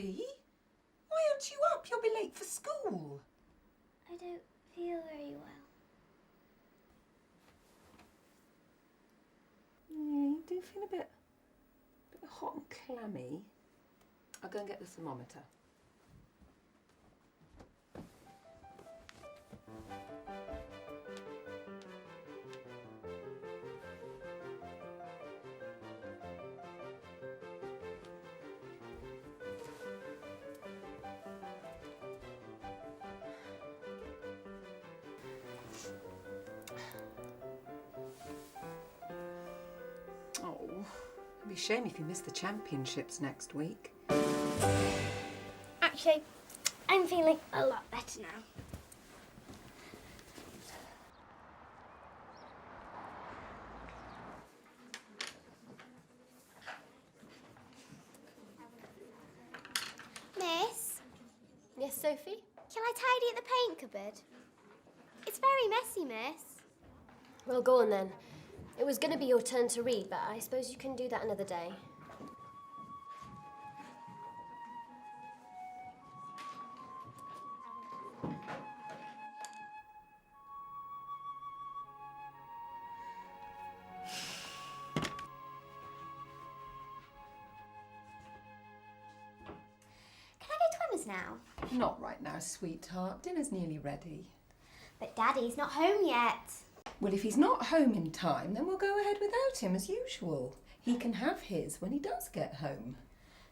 Sophie, why aren't you up? You'll be late for school. I don't feel very well. Yeah, you do feel a bit hot and clammy. I'll go and get the thermometer. Oh, it'd be a shame if you miss the championships next week. Actually, I'm feeling a lot better now. Miss? Yes, Sophie? Can I tidy up the paint cupboard? It's very messy, miss. Well, go on then. It was going to be your turn to read, but I suppose you can do that another day. Can I go to Emma's now? Not right now, sweetheart. Dinner's nearly ready. But Daddy's not home yet. Well, if he's not home in time, then we'll go ahead without him as usual. He can have his when he does get home.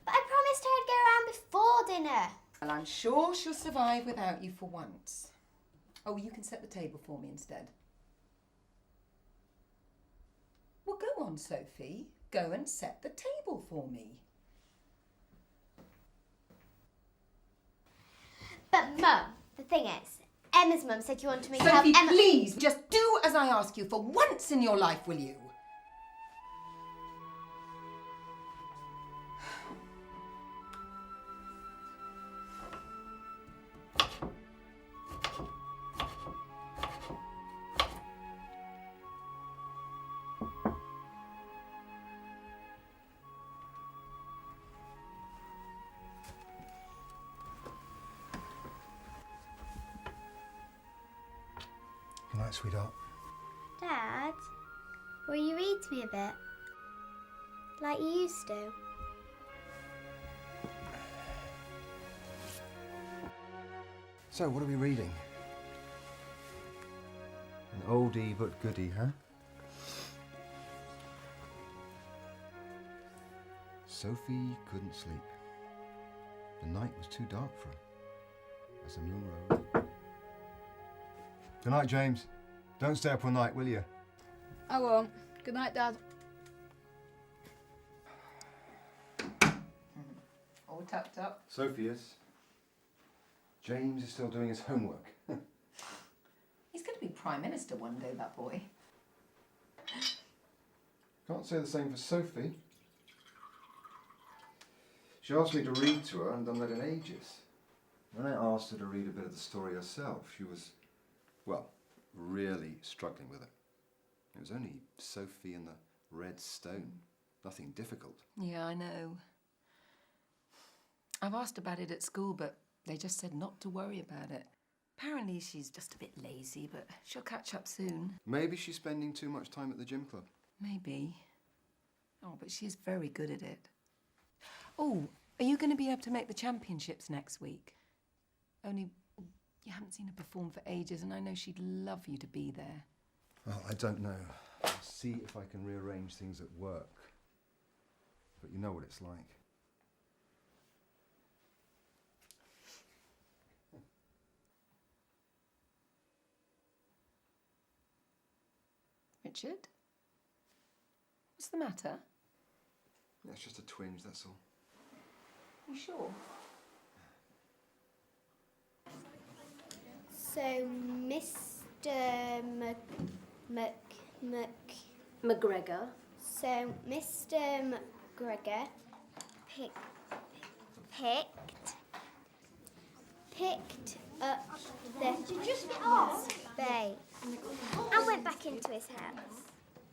But I promised her I'd go around before dinner. Well, I'm sure she'll survive without you for once. Oh, you can set the table for me instead. Well, go on, Sophie. Go and set the table for me. But Mum, the thing is, Emma's mum said you wanted me to help Sophie, Emma. please, just do as I ask you for once in your life, will you? Good night, sweetheart. Dad, will you read to me a bit? Like you used to? So, what are we reading? An oldie but goodie, huh? Sophie couldn't sleep. The night was too dark for her, as the moon rose. Good night, James. Don't stay up all night, will you? I won't. Good night, Dad. All tucked up. Sophie is. James is still doing his homework. He's going to be Prime Minister one day, that boy. Can't say the same for Sophie. She asked me to read to her and done that in ages. When I asked her to read a bit of the story herself, she was, well, really struggling with it. It was only Sophie and the Red Stone. Nothing difficult. Yeah, I know. I've asked about it at school, but they just said not to worry about it. Apparently she's just a bit lazy, but she'll catch up soon. Maybe she's spending too much time at the gym club. Maybe. Oh, but she's very good at it. Oh, are you going to be able to make the championships next week? Only you haven't seen her perform for ages, and I know she'd love you to be there. Well, I don't know. I'll see if I can rearrange things at work. But you know what it's like. Richard? What's the matter? Yeah, it's just a twinge, that's all. You sure? So, Mr. McGregor. So, Mr. McGregor picked up the spade and went back into his house.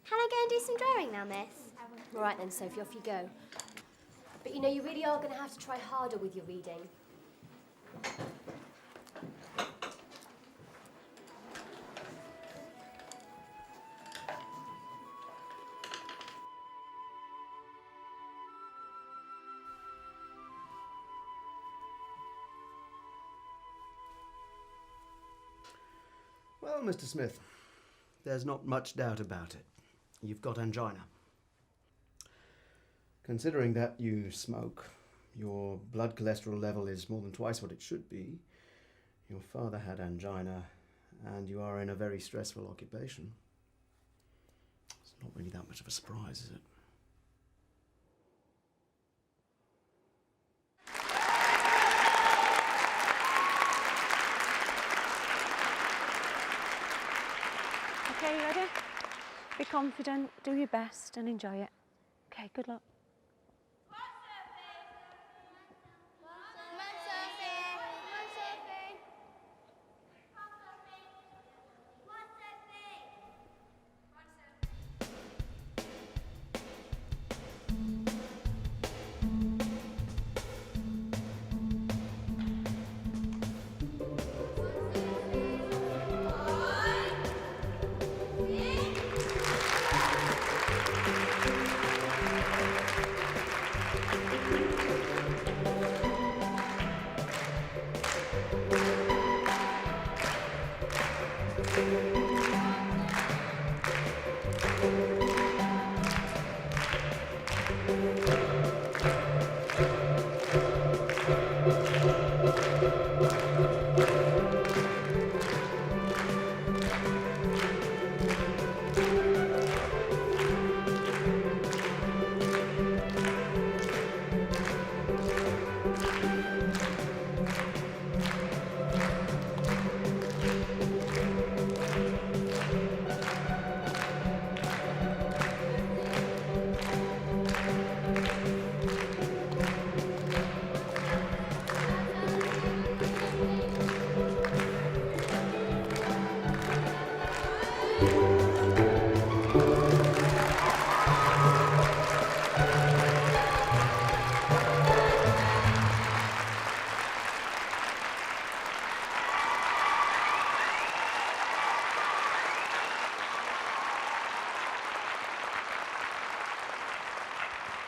Can I go and do some drawing now, miss? All right then, Sophie, off you go. But you know, you really are going to have to try harder with your reading. Well, Mr. Smith, there's not much doubt about it. You've got angina. Considering that you smoke, your blood cholesterol level is more than twice what it should be, your father had angina, and you are in a very stressful occupation. It's not really that much of a surprise, is it? Okay, you ready? Be confident, do your best and enjoy it. Okay, good luck.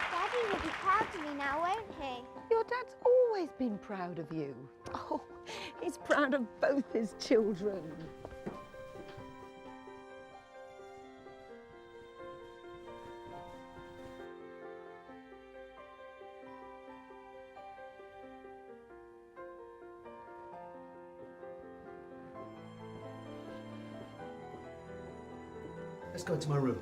Daddy will be proud of me now, won't he? Your dad's always been proud of you. Oh, he's proud of both his children. Let's go into my room.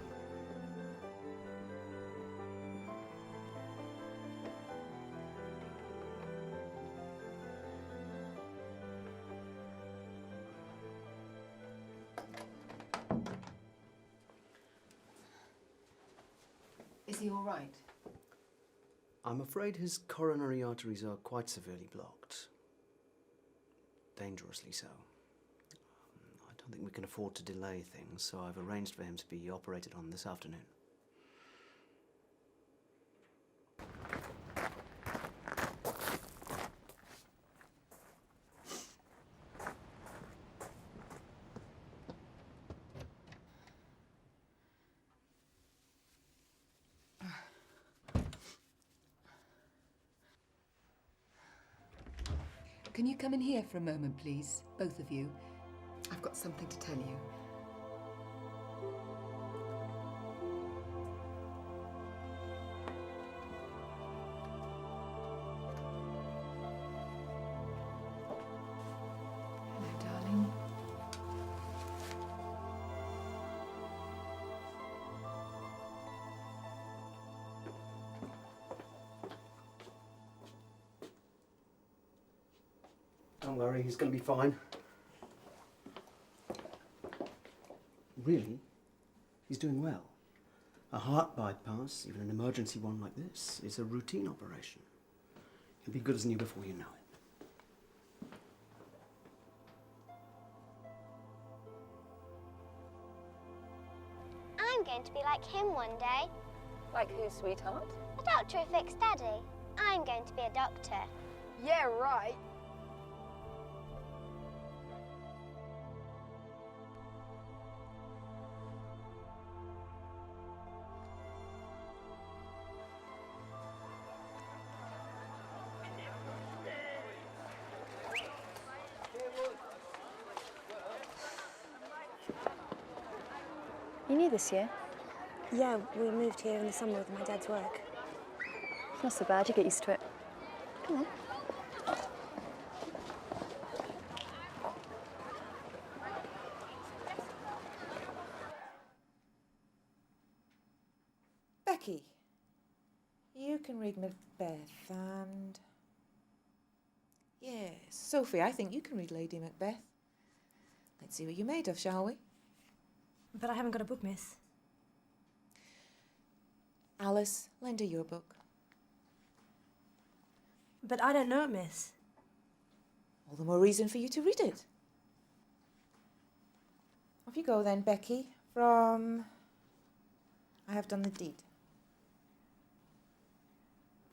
Is he all right? I'm afraid his coronary arteries are quite severely blocked. Dangerously so. I don't think we can afford to delay things, so I've arranged for him to be operated on this afternoon. Can you come in here for a moment, please? Both of you. I've got something to tell you. Hello, darling. Don't worry, he's going to be fine. Really, he's doing well. A heart bypass, even an emergency one like this, is a routine operation. He'll be good as new before you know it. I'm going to be like him one day. Like who, sweetheart? A doctor who fixed Daddy. I'm going to be a doctor. Yeah, right. You new this year? Yeah, we moved here in the summer with my dad's work. It's not so bad, you get used to it. Come on. Becky, you can read Macbeth and... Yes, Sophie, I think you can read Lady Macbeth. Let's see what you're made of, shall we? But I haven't got a book, miss. Alice, lend her your book. But I don't know it, miss. All the more reason for you to read it. Off you go then, Becky, from... I have done the deed.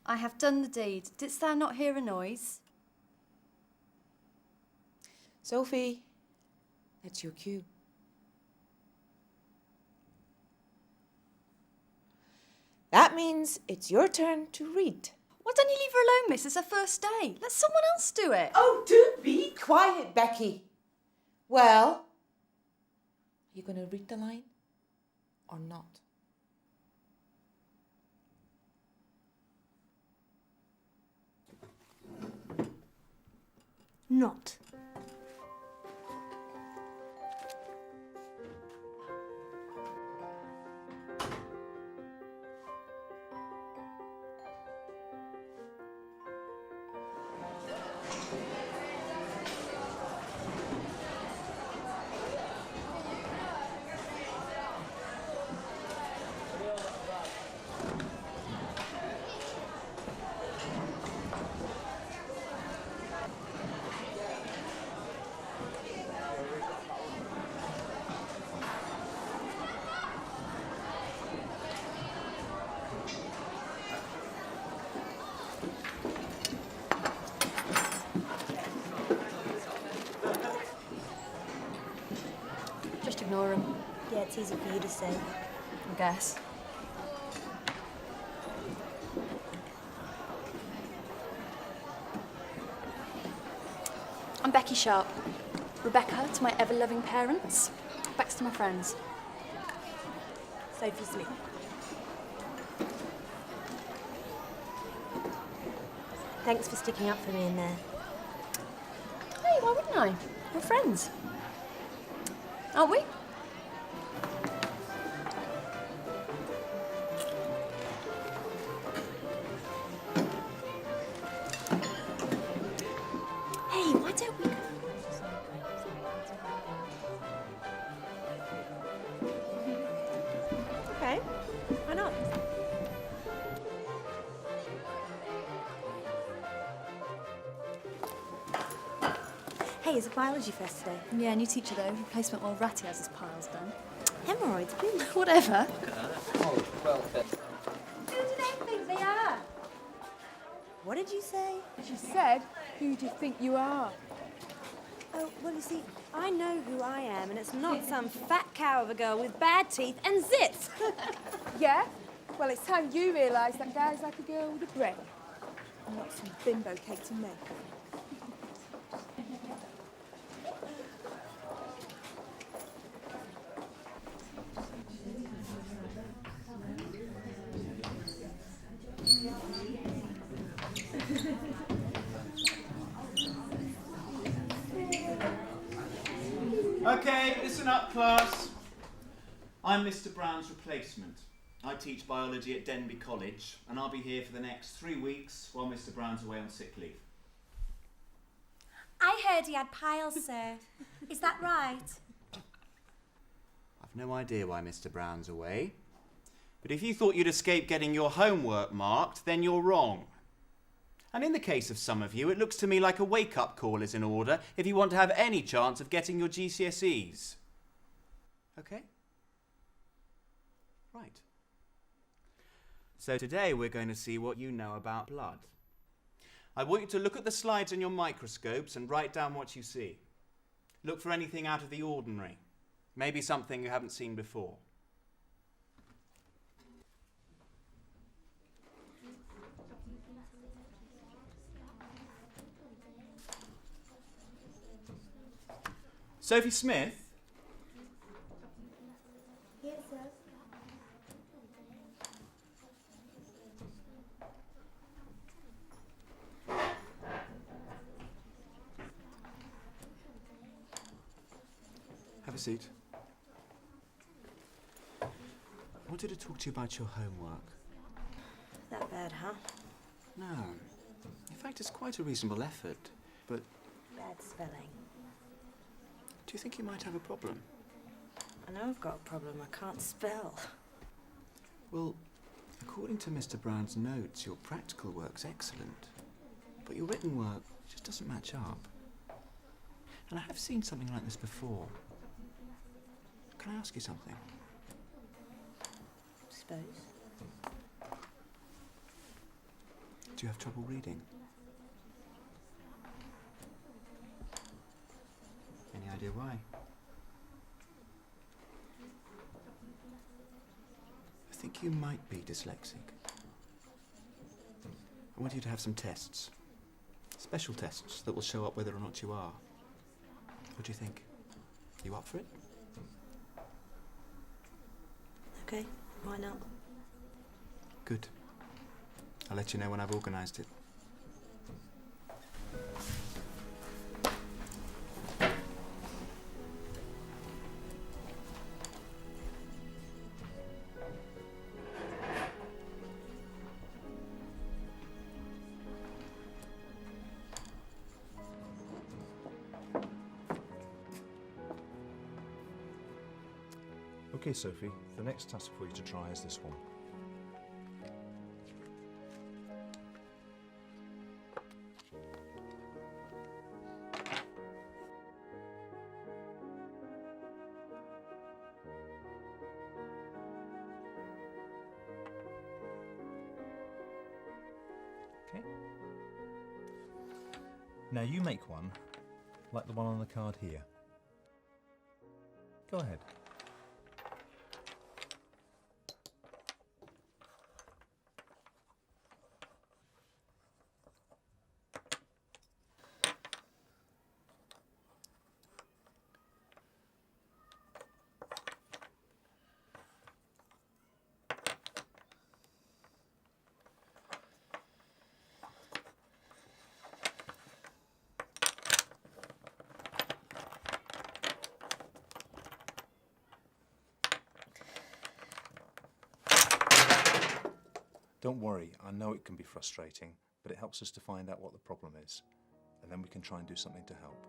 I have done the deed. Didst thou not hear a noise? Sophie, that's your cue. That means it's your turn to read. Why don't you leave her alone, miss? It's her first day. Let someone else do it. Oh, do be quiet, Becky. Well, are you going to read the line or not? Not. Just ignore him, Yeah, it's easy for you to say. I guess. I'm Becky Sharp. Rebecca to my ever-loving parents. Bex to my friends. Sophie Smith. Thanks for sticking up for me in there. Hey, why wouldn't I? We're friends. Aren't we? Hey, why don't we... Okay, why not? Hey, is it biology fest today? Yeah, new teacher though. Replacement while Ratty has his piles done. Hemorrhoids, please. Whatever. Who do they think they are? What did you say? She said, who do you think you are? Oh, well, you see, I know who I am, and it's not some fat cow of a girl with bad teeth and zits. Yeah? Well, it's time you realise that guys like a girl with a brain. And not some bimbo cake to make. Okay, listen up, class. I'm Mr. Brown's replacement. I teach biology at Denby College, and I'll be here for the next 3 weeks while Mr. Brown's away on sick leave. I heard he had piles, sir. Is that right? I've no idea why Mr. Brown's away, but if you thought you'd escape getting your homework marked, then you're wrong. And in the case of some of you, it looks to me like a wake-up call is in order if you want to have any chance of getting your GCSEs. Okay? Right. So today we're going to see what you know about blood. I want you to look at the slides in your microscopes and write down what you see. Look for anything out of the ordinary. Maybe something you haven't seen before. Sophie Smith? Yes, sir. Have a seat. I wanted to talk to you about your homework. That bad, huh? No. In fact, it's quite a reasonable effort, but Bad spelling. do you think you might have a problem? I know I've got a problem. I can't spell. Well, according to Mr. Brown's notes, your practical work's excellent, but your written work just doesn't match up. And I have seen something like this before. Can I ask you something? Suppose. Do you have trouble reading? Any idea why? I think you might be dyslexic. I want you to have some tests. Special tests that will show up whether or not you are. What do you think? You up for it? Okay, why not? Good. I'll let you know when I've organised it. Okay, Sophie, the next task for you to try is this one. Okay. Now you make one like the one on the card here. Go ahead. Don't worry, I know it can be frustrating, but it helps us to find out what the problem is, and then we can try and do something to help.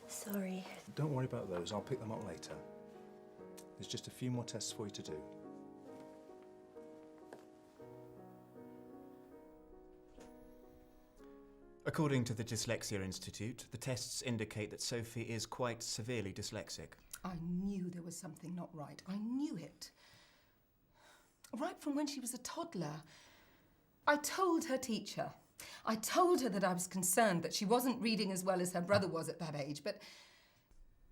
Sorry. Don't worry about those, I'll pick them up later. There's just a few more tests for you to do. According to the Dyslexia Institute, the tests indicate that Sophie is quite severely dyslexic. I knew there was something not right. I knew it. Right from when she was a toddler. I told her teacher. I told her that I was concerned that she wasn't reading as well as her brother was at that age, but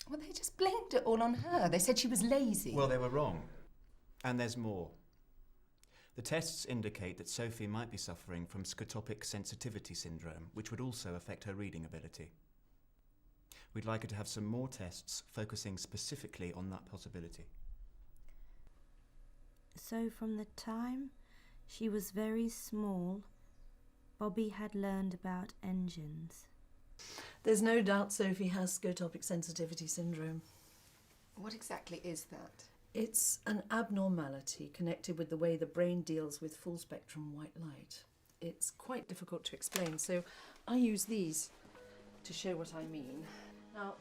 well, they just blamed it all on her. They said she was lazy. Well, they were wrong. And there's more. The tests indicate that Sophie might be suffering from scotopic sensitivity syndrome, which would also affect her reading ability. We'd like her to have some more tests focusing specifically on that possibility. So from the time she was very small, Bobby had learned about engines. There's no doubt Sophie has scotopic sensitivity syndrome. What exactly is that? It's an abnormality connected with the way the brain deals with full spectrum white light. It's quite difficult to explain, so I use these to show what I mean. Now,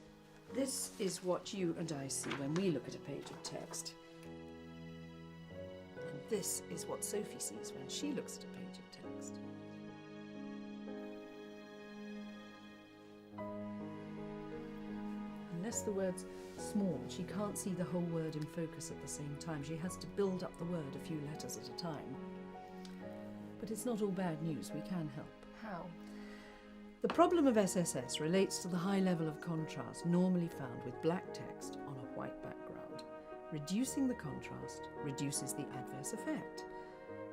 this is what you and I see when we look at a page of text. And this is what Sophie sees when she looks at a page of text. Unless the word's small, she can't see the whole word in focus at the same time. She has to build up the word a few letters at a time. But it's not all bad news. We can help. How? The problem of SSS relates to the high level of contrast normally found with black text on a white background. Reducing the contrast reduces the adverse effect.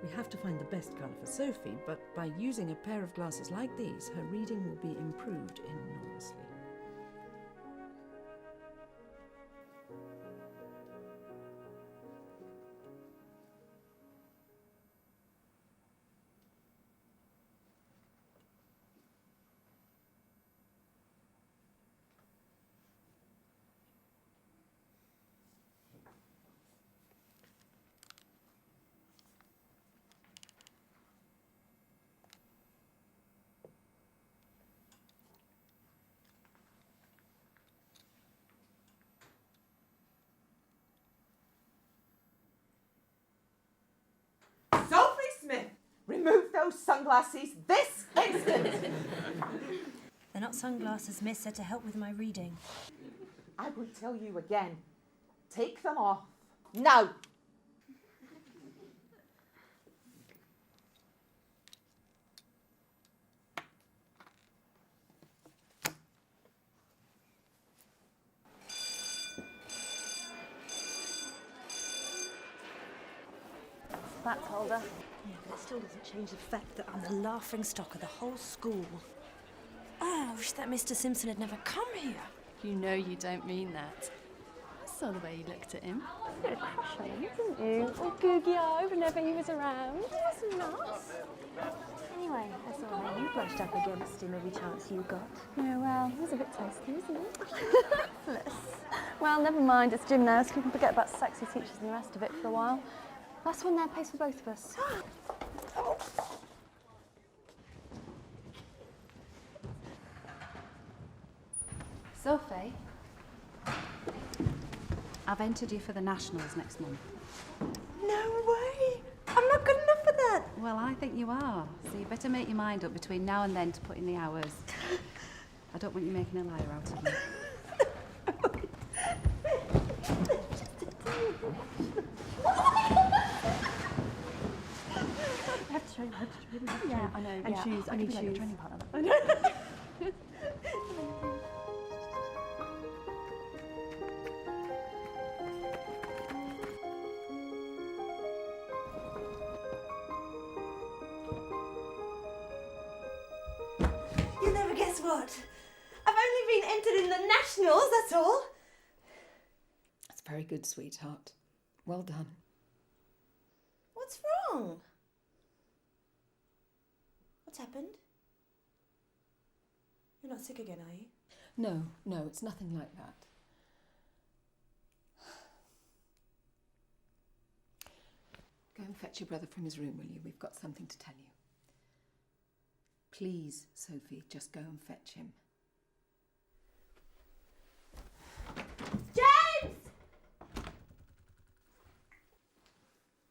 We have to find the best colour for Sophie, but by using a pair of glasses like these, her reading will be improved enormously. Sophie Smith, remove those sunglasses this instant! They're not sunglasses, miss. They're to help with my reading. I will tell you again. Take them off. Now! That's holder. Yeah, but it still doesn't change the fact that I'm the laughing stock of the whole school. Oh, I wish that Mr. Simpson had never come here. You know you don't mean that. I saw the way you looked at him. You had a crush on him, didn't you? All googie-eyed whenever he was around. Wasn't nice. Anyway, I saw how you brushed up against him every chance you got. Yeah, well, he was a bit tasty, wasn't he? Bless. Well, never mind, it's gym now, so we can forget about sexy teachers and the rest of it for a while. Last one there pays for both of us. Sophie, I've entered you for the Nationals next month. No way! I'm not good enough for that! Well, I think you are, so you better make your mind up between now and then to put in the hours. I don't want you making a liar out of me. I have to show you, Yeah, I know. And yeah. shoes, I could need be like your shoes. training partner. I know. You'll never guess what. I've only been entered in the Nationals, that's all. That's very good, sweetheart. Well done. What's wrong? What's happened? You're not sick again, are you? No, it's nothing like that. Go and fetch your brother from his room, will you? We've got something to tell you. Please, Sophie, just go and fetch him. James!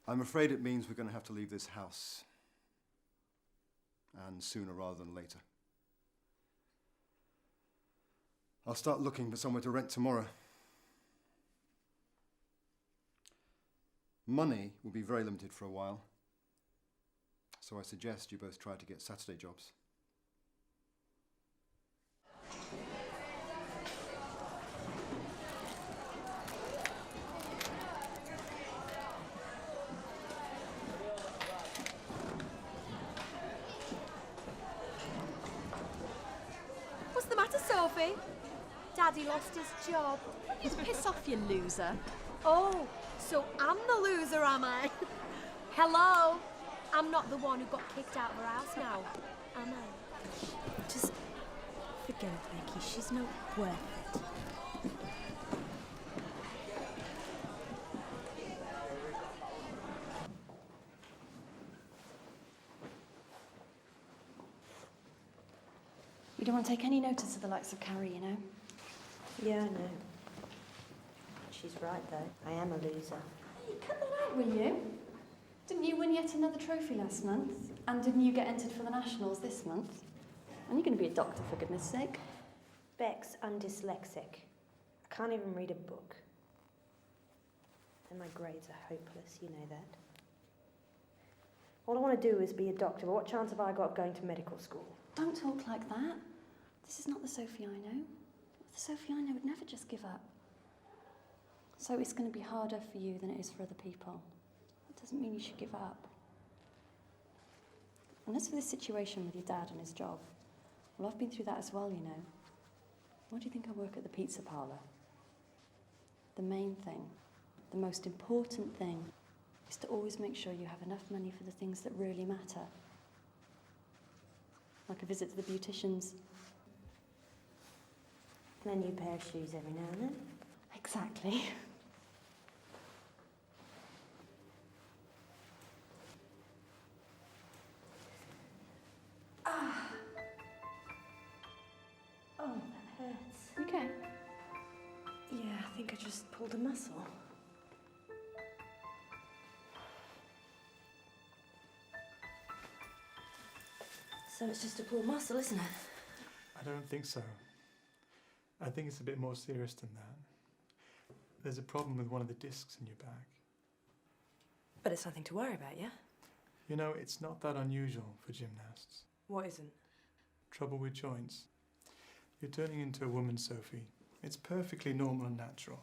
I'm afraid it means we're going to have to leave this house. And sooner rather than later. I'll start looking for somewhere to rent tomorrow. Money will be very limited for a while. So I suggest you both try to get Saturday jobs. What's the matter, Sophie? Daddy lost his job. You piss off, you loser. Oh, so I'm the loser, am I? Hello? I'm not the one who got kicked out of her house now, am I? Just forget it, Becky. She's not worth it. You don't want to take any notice of the likes of Carrie, you know? Yeah, I know. She's right, though. I am a loser. Hey, cut that out, will you? Didn't you win yet another trophy last month? And didn't you get entered for the Nationals this month? And you're going to be a doctor, for goodness sake. Bex, I'm dyslexic. I can't even read a book. And my grades are hopeless, you know that. All I want to do is be a doctor, but what chance have I got of going to medical school? Don't talk like that. This is not the Sophie I know. The Sophie I know would never just give up. So it's going to be harder for you than it is for other people. That doesn't mean you should give up. And as for this situation with your dad and his job, well, I've been through that as well, you know. Why do you think I work at the pizza parlour? The main thing, the most important thing, is to always make sure you have enough money for the things that really matter. Like a visit to the beauticians. And a new pair of shoes every now and then. Exactly. Oh, that hurts. Okay. Yeah, I think I just pulled a muscle. So it's just a pulled muscle, isn't it? I don't think so. I think it's a bit more serious than that. There's a problem with one of the discs in your back. But it's nothing to worry about, yeah? You know, it's not that unusual for gymnasts. What isn't? Trouble with joints. You're turning into a woman, Sophie. It's perfectly normal and natural.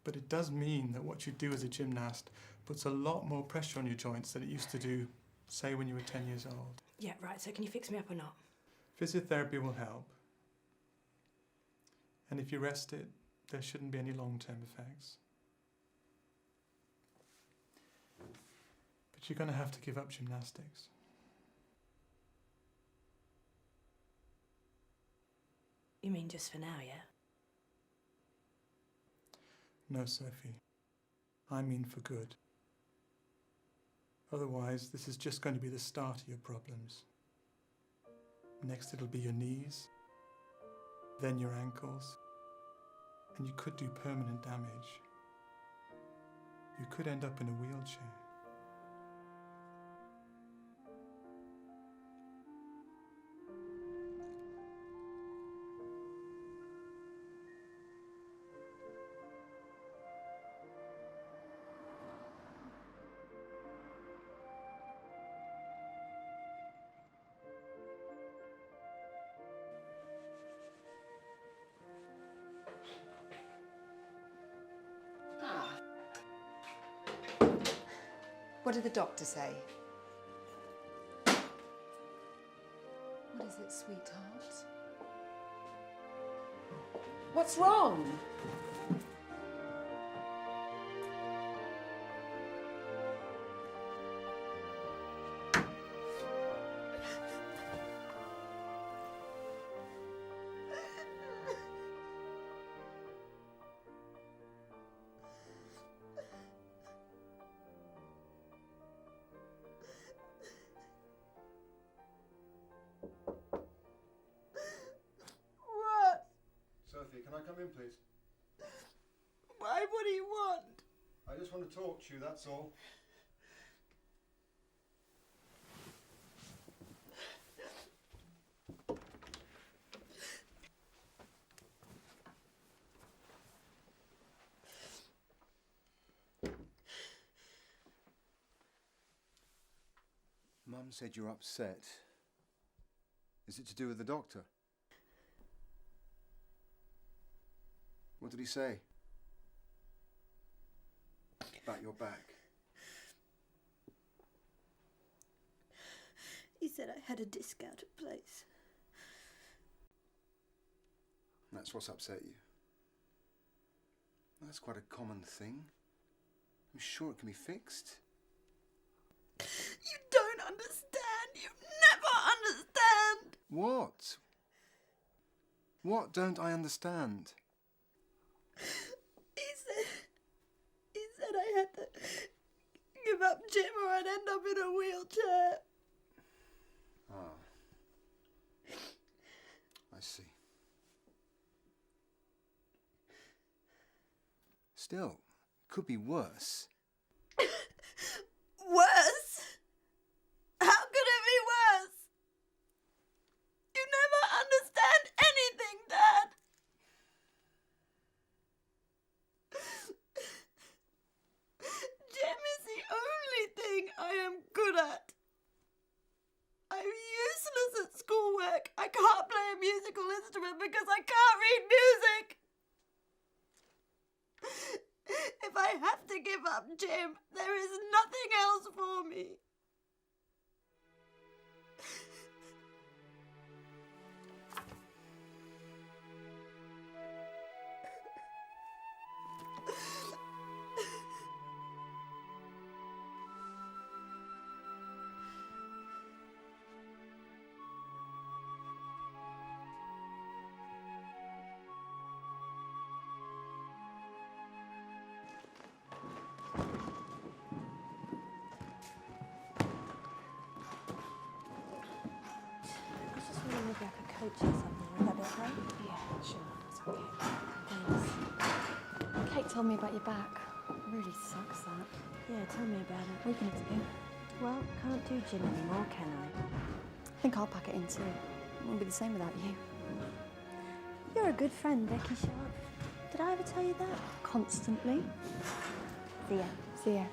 But it does mean that what you do as a gymnast puts a lot more pressure on your joints than it used to do, say, when you were 10 years old. Yeah, right, so can you fix me up or not? Physiotherapy will help. And if you rest it, there shouldn't be any long-term effects. But you're going to have to give up gymnastics. You mean just for now, yeah? No, Sophie. I mean for good. Otherwise, this is just going to be the start of your problems. Next it'll be your knees, then your ankles, and you could do permanent damage. You could end up in a wheelchair. What did the doctor say? What is it, sweetheart? What's wrong? What? Sophie, can I come in, please? Why? What do you want? I just want to talk to you, that's all. Mum said you're upset. Is it to do with the doctor? What did he say? About your back? He said I had a disc out of place. That's what's upset you? That's quite a common thing. I'm sure it can be fixed. You don't understand. You never understand. What? What don't I understand? He said I had to give up gym or I'd end up in a wheelchair. Ah. I see. Still, it could be worse. Worse? How could it be worse? You never understand anything, Dad. Gym is the only thing I am good at. instrument because I can't read music. If I have to give up Jim, there is nothing else for me. I was just wondering if I could coach you something. Would that be okay? Yeah, sure, that's okay. Thanks. Kate told me about your back. Really sucks, that. Yeah, tell me about it. What are you going to do? Well, can't do gym anymore, can I? I think I'll pack it in too. It won't be the same without you. You're a good friend, Becky Sharp. Did I ever tell you that? Constantly. See ya. See ya.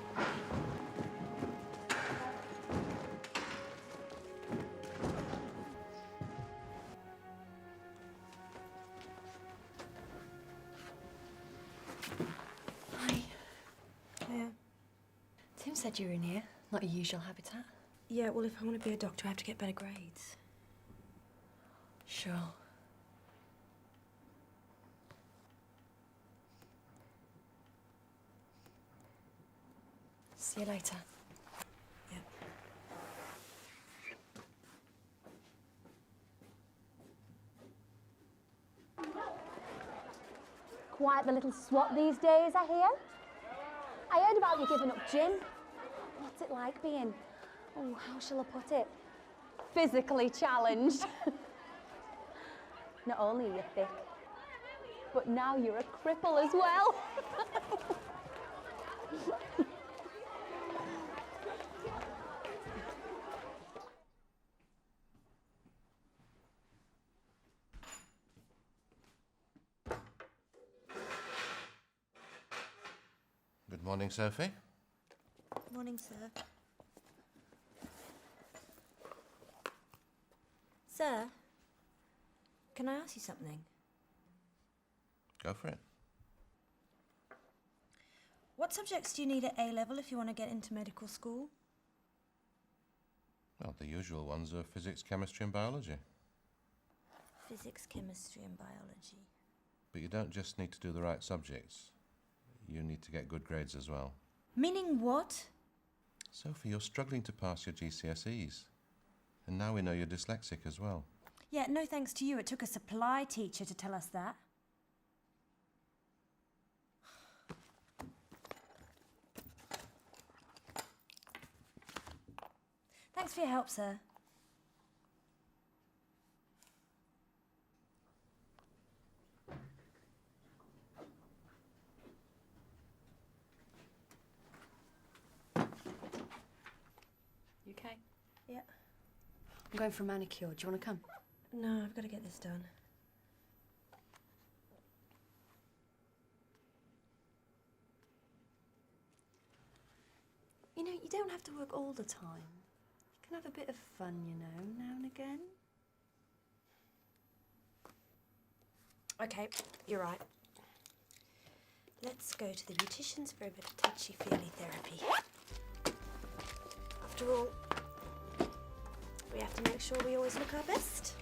Hi. Yeah. Tim said you were in here, not your usual habitat. Yeah, well, if I want to be a doctor, I have to get better grades. Sure. See you later. Yep. Quite the little swat these days, I hear. I heard about you giving up gym. What's it like being, oh, how shall I put it? Physically challenged. Not only are you thick, but now you're a cripple as well. Good morning, Sophie. Morning, sir. Sir, can I ask you something? Go for it. What subjects do you need at A-level if you want to get into medical school? Well, the usual ones are physics, chemistry and biology. Physics, chemistry and biology. But you don't just need to do the right subjects. You need to get good grades as well. Meaning what? Sophie, you're struggling to pass your GCSEs. And now we know you're dyslexic as well. Yeah, no thanks to you. It took a supply teacher to tell us that. Thanks for your help, sir. You okay? Yeah. I'm going for a manicure. Do you want to come? No, I've got to get this done. You know, you don't have to work all the time. You can have a bit of fun, you know, now and again. Okay, you're right. Let's go to the beauticians for a bit of touchy-feely therapy. After all, we have to make sure we always look our best.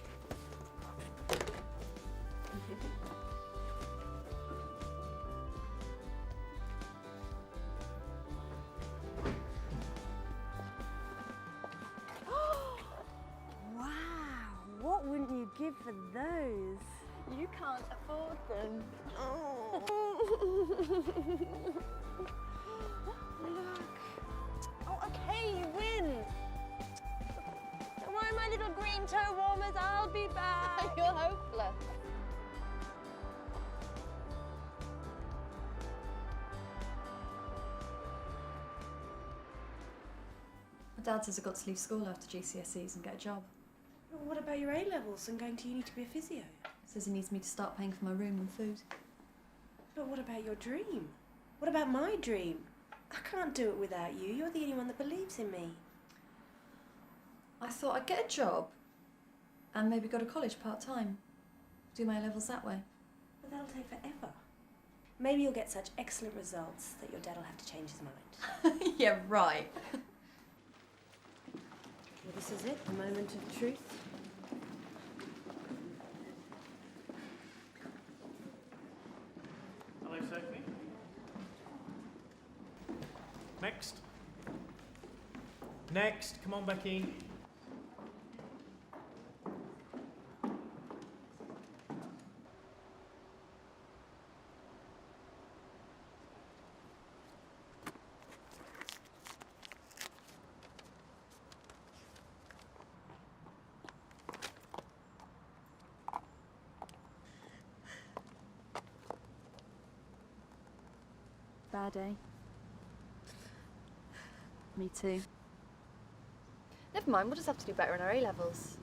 Wow, what wouldn't you give for those? You can't afford them. Look. Oh, okay, you win. Don't worry, my little green toe warmers, I'll be back. You're hopeless. My dad says I've got to leave school after GCSEs and get a job. Well, what about your A-levels and going to uni to be a physio? Says he needs me to start paying for my room and food. But what about your dream? What about my dream? I can't do it without you. You're the only one that believes in me. I thought I'd get a job and maybe go to college part-time. Do my levels that way. But that'll take forever. Maybe you'll get such excellent results that your dad'll have to change his mind. Yeah, right. Well, this is it, the moment of truth. Hello, Sophie. Next. Next. Come on, Becky. Bad day. Me too. Never mind, we'll just have to do better in our A-levels.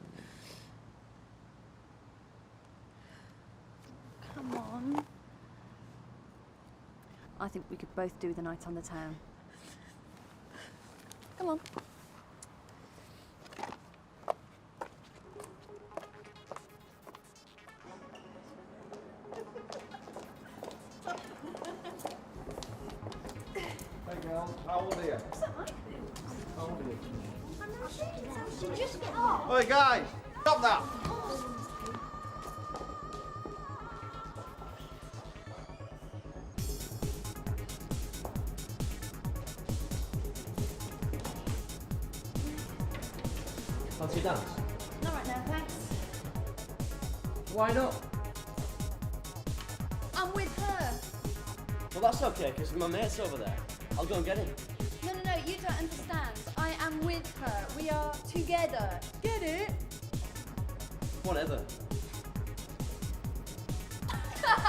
Come on. I think we could both do the night on the town. Come on. Hey girls, how old are you? How old are you? Just get off. Oi, guys! Stop that! Fancy a dance? Not right now, thanks. Why not? I'm with her. Well, that's okay, because my mate's over there. I'll go and get him. No, you don't understand. I am with her. We are together. Get it? Whatever. Come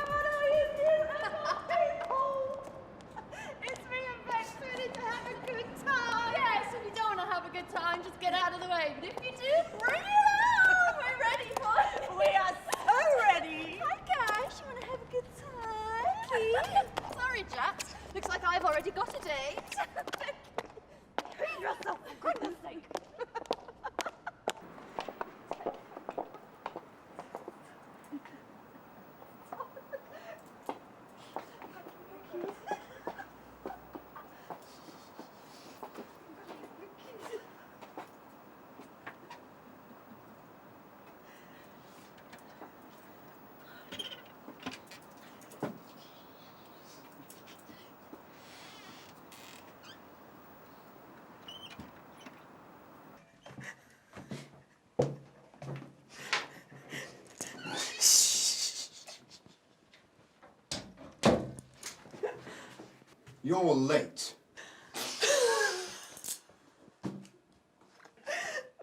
on, all you beautiful people! It's me and Bex. We need to have a good time. Yes, if you don't want to have a good time, just get out of the way. But if you do, bring it on! We're ready for it. We are so ready. Hi, guys. You want to have a good time? Sorry, Jack. Looks like I've already got a date. Treat yourself, for goodness sake. You're late.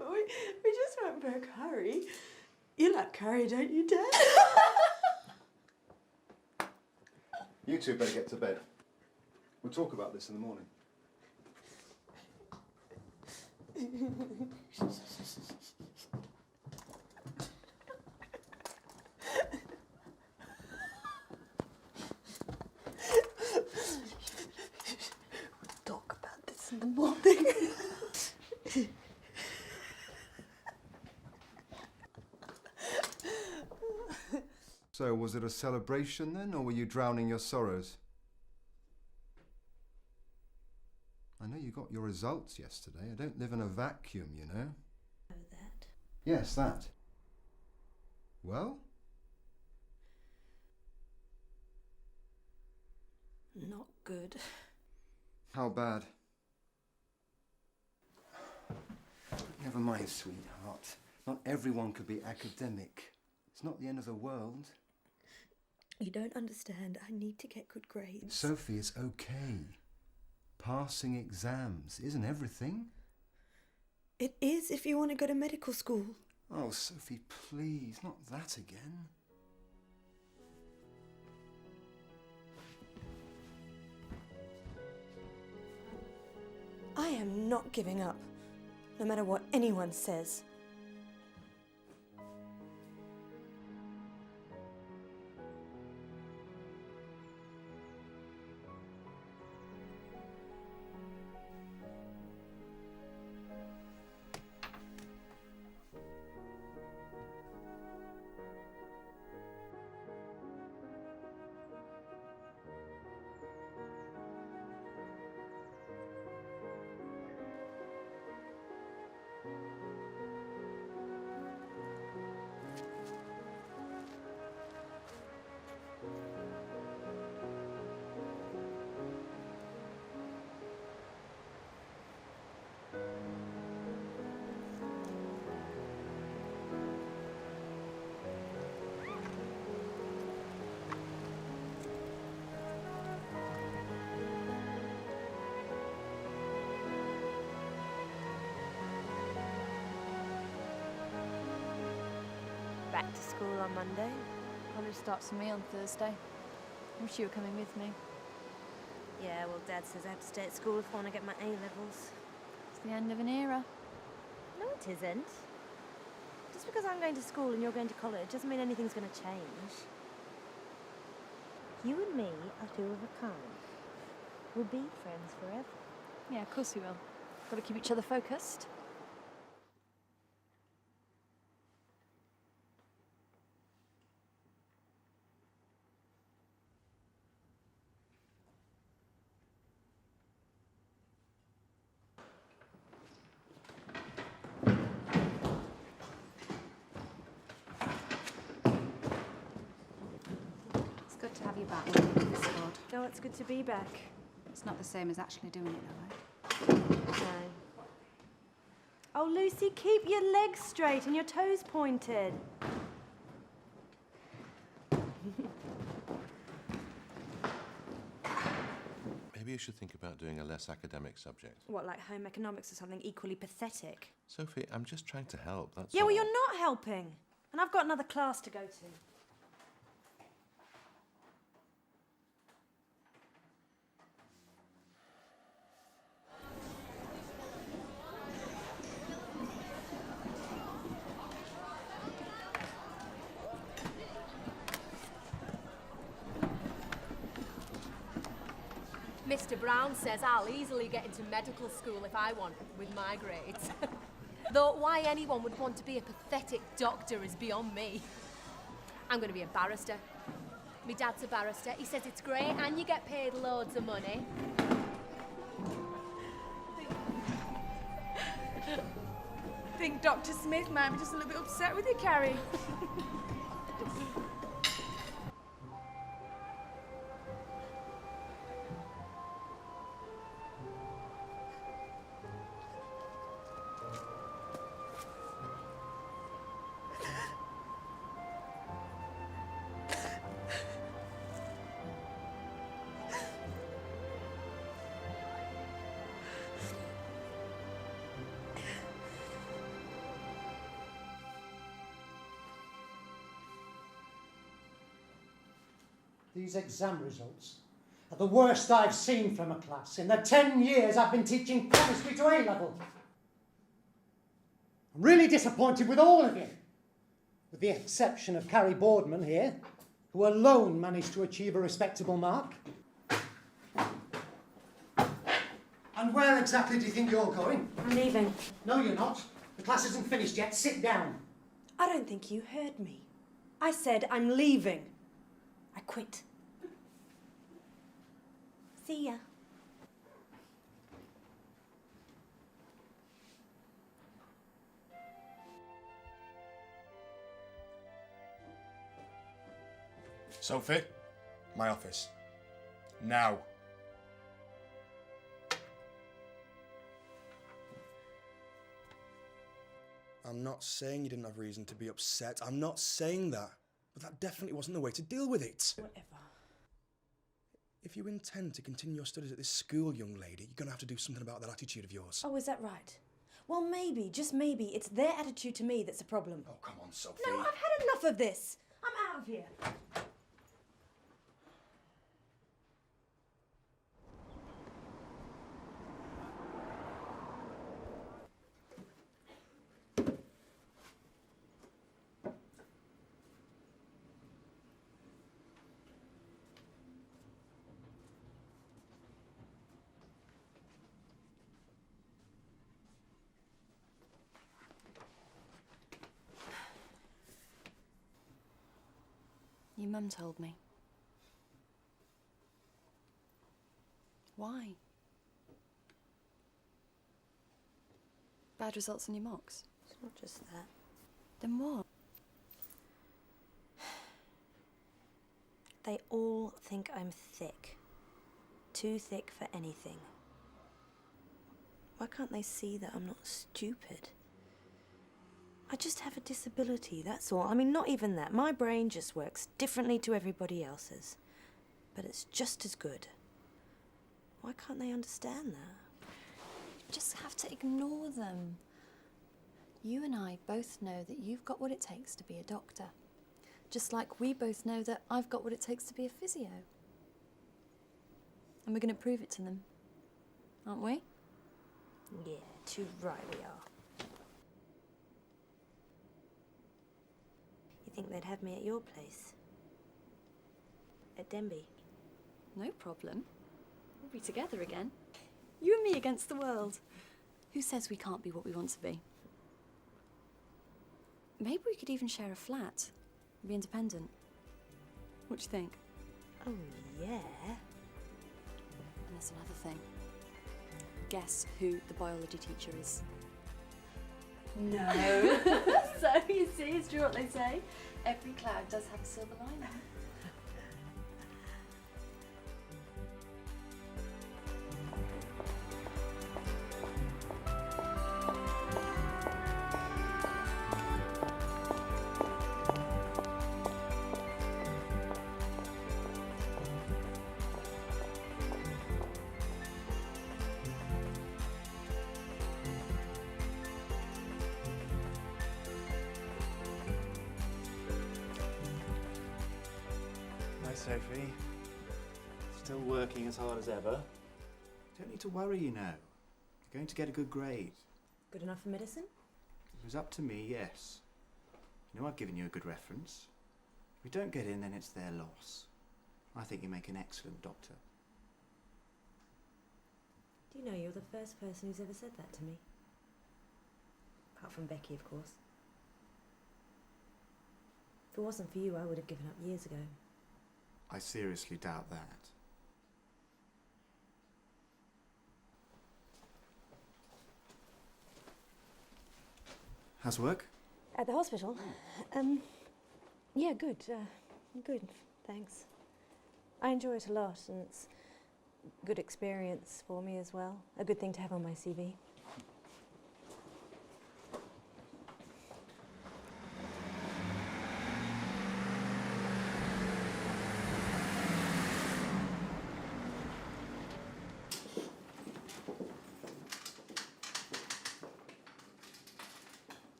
We just went for a curry. You like curry, don't you, Dad? You two better get to bed. We'll talk about this in the morning. Talk about this in the morning. So, was it a celebration then, or were you drowning your sorrows? I know you got your results yesterday. I don't live in a vacuum, you know. Oh, that? Yes, that. Well? Not good. How bad? Never mind, sweetheart. Not everyone could be academic. It's not the end of the world. You don't understand. I need to get good grades. Sophie, it's okay. Passing exams isn't everything. It is if you want to go to medical school. Oh, Sophie, please, not that again. I am not giving up, no matter what anyone says. back to school on Monday. College starts for me on Thursday. I wish you were coming with me. Yeah, well, Dad says I have to stay at school if I want to get my A-levels. It's the end of an era. No, it isn't. Just because I'm going to school and you're going to college doesn't mean anything's going to change. You and me are two of a kind. We'll be friends forever. Yeah, of course we will. Got to keep each other focused. It's good to have you back working with the squad. Oh, it's good to be back. It's not the same as actually doing it, though, right? No. Oh, Lucy, keep your legs straight and your toes pointed. Maybe you should think about doing a less academic subject. What, like home economics or something equally pathetic? Sophie, I'm just trying to help, that's Yeah, all. well, you're not helping. And I've got another class to go to. Mr. Brown says I'll easily get into medical school if I want, with my grades. Though why anyone would want to be a pathetic doctor is beyond me. I'm going to be a barrister. My dad's a barrister. He says it's great and you get paid loads of money. I think Dr. Smith might be just a little bit upset with you, Carrie. These exam results are the worst I've seen from a class in the 10 years I've been teaching chemistry to A-level. I'm really disappointed with all of you, with the exception of Carrie Boardman here, who alone managed to achieve a respectable mark. And where exactly do you think you're going? I'm leaving. No, you're not. The class isn't finished yet. Sit down. I don't think you heard me. I said I'm leaving. I quit. See ya. Sophie, my office. Now. I'm not saying you didn't have reason to be upset. I'm not saying that. But that definitely wasn't the way to deal with it. Whatever. If you intend to continue your studies at this school, young lady, you're going to have to do something about that attitude of yours. Oh, is that right? Well, maybe, just maybe, it's their attitude to me that's a problem. Oh, come on, Sophie. No, I've had enough of this. I'm out of here. Your mum told me. Why? Bad results in your mocks? It's not just that. Then what? They all think I'm thick. Too thick for anything. Why can't they see that I'm not stupid? I just have a disability, that's all. I mean, not even that. My brain just works differently to everybody else's. But it's just as good. Why can't they understand that? You just have to ignore them. You and I both know that you've got what it takes to be a doctor. Just like we both know that I've got what it takes to be a physio. And we're going to prove it to them, aren't we? Yeah, too right we are. You think they'd have me at your place? At Denby? No problem. We'll be together again. You and me against the world. Who says we can't be what we want to be? Maybe we could even share a flat. Be independent. What do you think? Oh, yeah. And there's another thing. Guess who the biology teacher is? No. So, you see, it's true what they say. Every cloud does have a silver lining. Hi, Sophie. Still working as hard as ever. Don't need to worry, you know. You're going to get a good grade. Good enough for medicine? It was up to me, yes. You know I've given you a good reference. If we don't get in, then it's their loss. I think you make an excellent doctor. Do you know you're the first person who's ever said that to me? Apart from Becky, of course. If it wasn't for you, I would have given up years ago. I seriously doubt that. How's work? At the hospital? Yeah, good. Good, thanks. I enjoy it a lot, and it's a good experience for me as well. A good thing to have on my CV.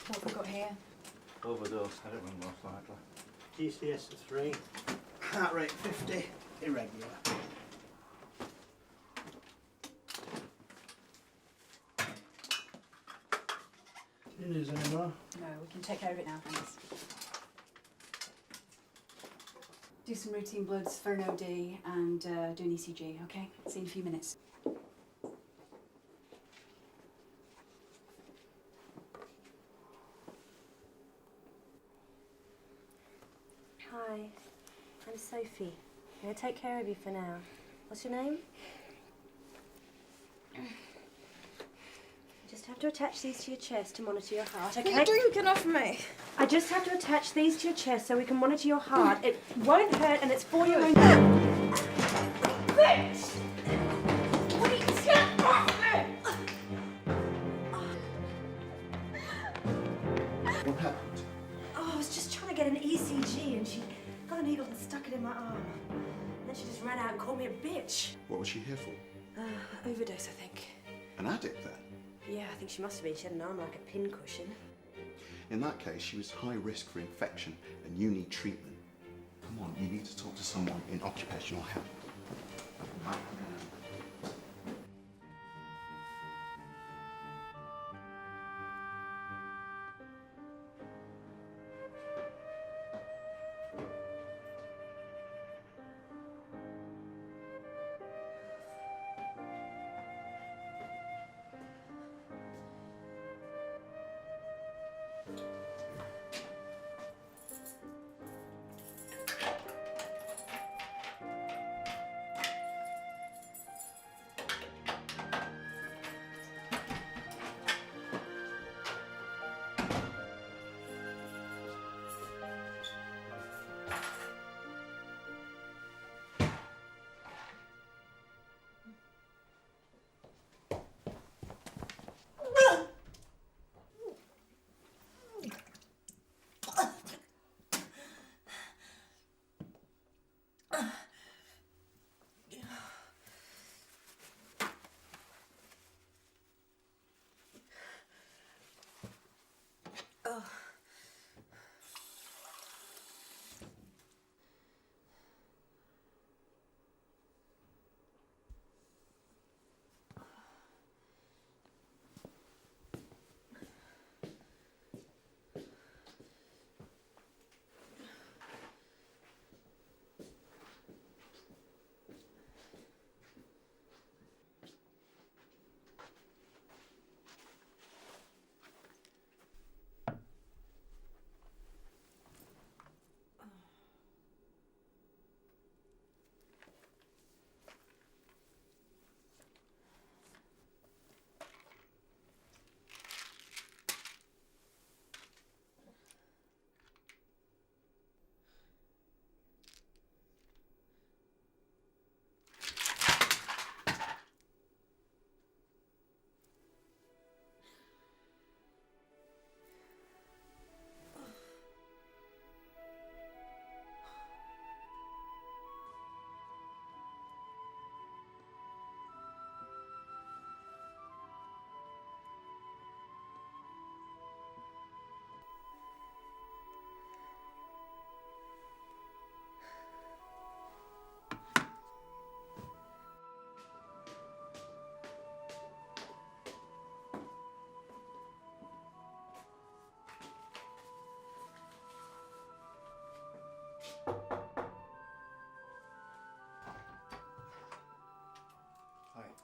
What have we got here? Overdose, I don't remember most likely. GCS of 3. Heart rate 50. Irregular. Do you lose any more? No, we can take care of it now, thanks. Do some routine bloods for an OD and do an ECG, okay? See you in a few minutes. Hi, I'm Sophie. I'm going to take care of you for now. What's your name? You just have to attach these to your chest to monitor your heart, okay? What are you drinking off me? I just have to attach these to your chest so we can monitor your heart. It won't hurt and it's for your own... Bitch! Please get off me! What happened? Oh, I was just trying to get an ECG and she got a needle and stuck it in my arm. And then she just ran out and called me a bitch. What was she here for? Overdose, I think. An addict, then? Yeah, I think she must have been. She had an arm like a pincushion. In that case, she was high risk for infection and you need treatment. Come on, you need to talk to someone in occupational health.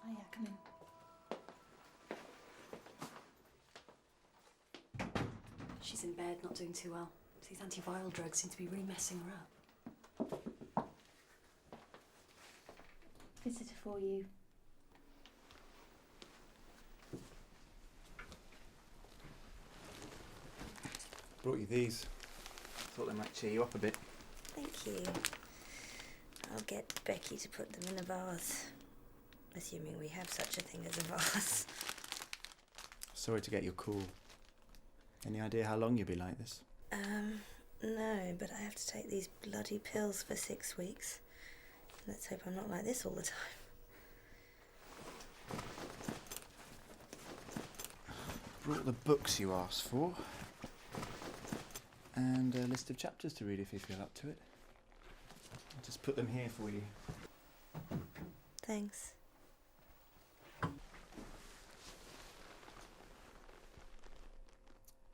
Oh yeah, come in. She's in bed, not doing too well. These antiviral drugs seem to be really messing her up. Visitor for you. Brought you these. Thought they might cheer you up a bit. Thank you. I'll get Becky to put them in a vase. Assuming we have such a thing as a vase. Sorry to get your call. Any idea how long you'll be like this? No, but I have to take these bloody pills for 6 weeks. Let's hope I'm not like this all the time. Brought the books you asked for. And a list of chapters to read if you feel up to it. I'll just put them here for you. Thanks.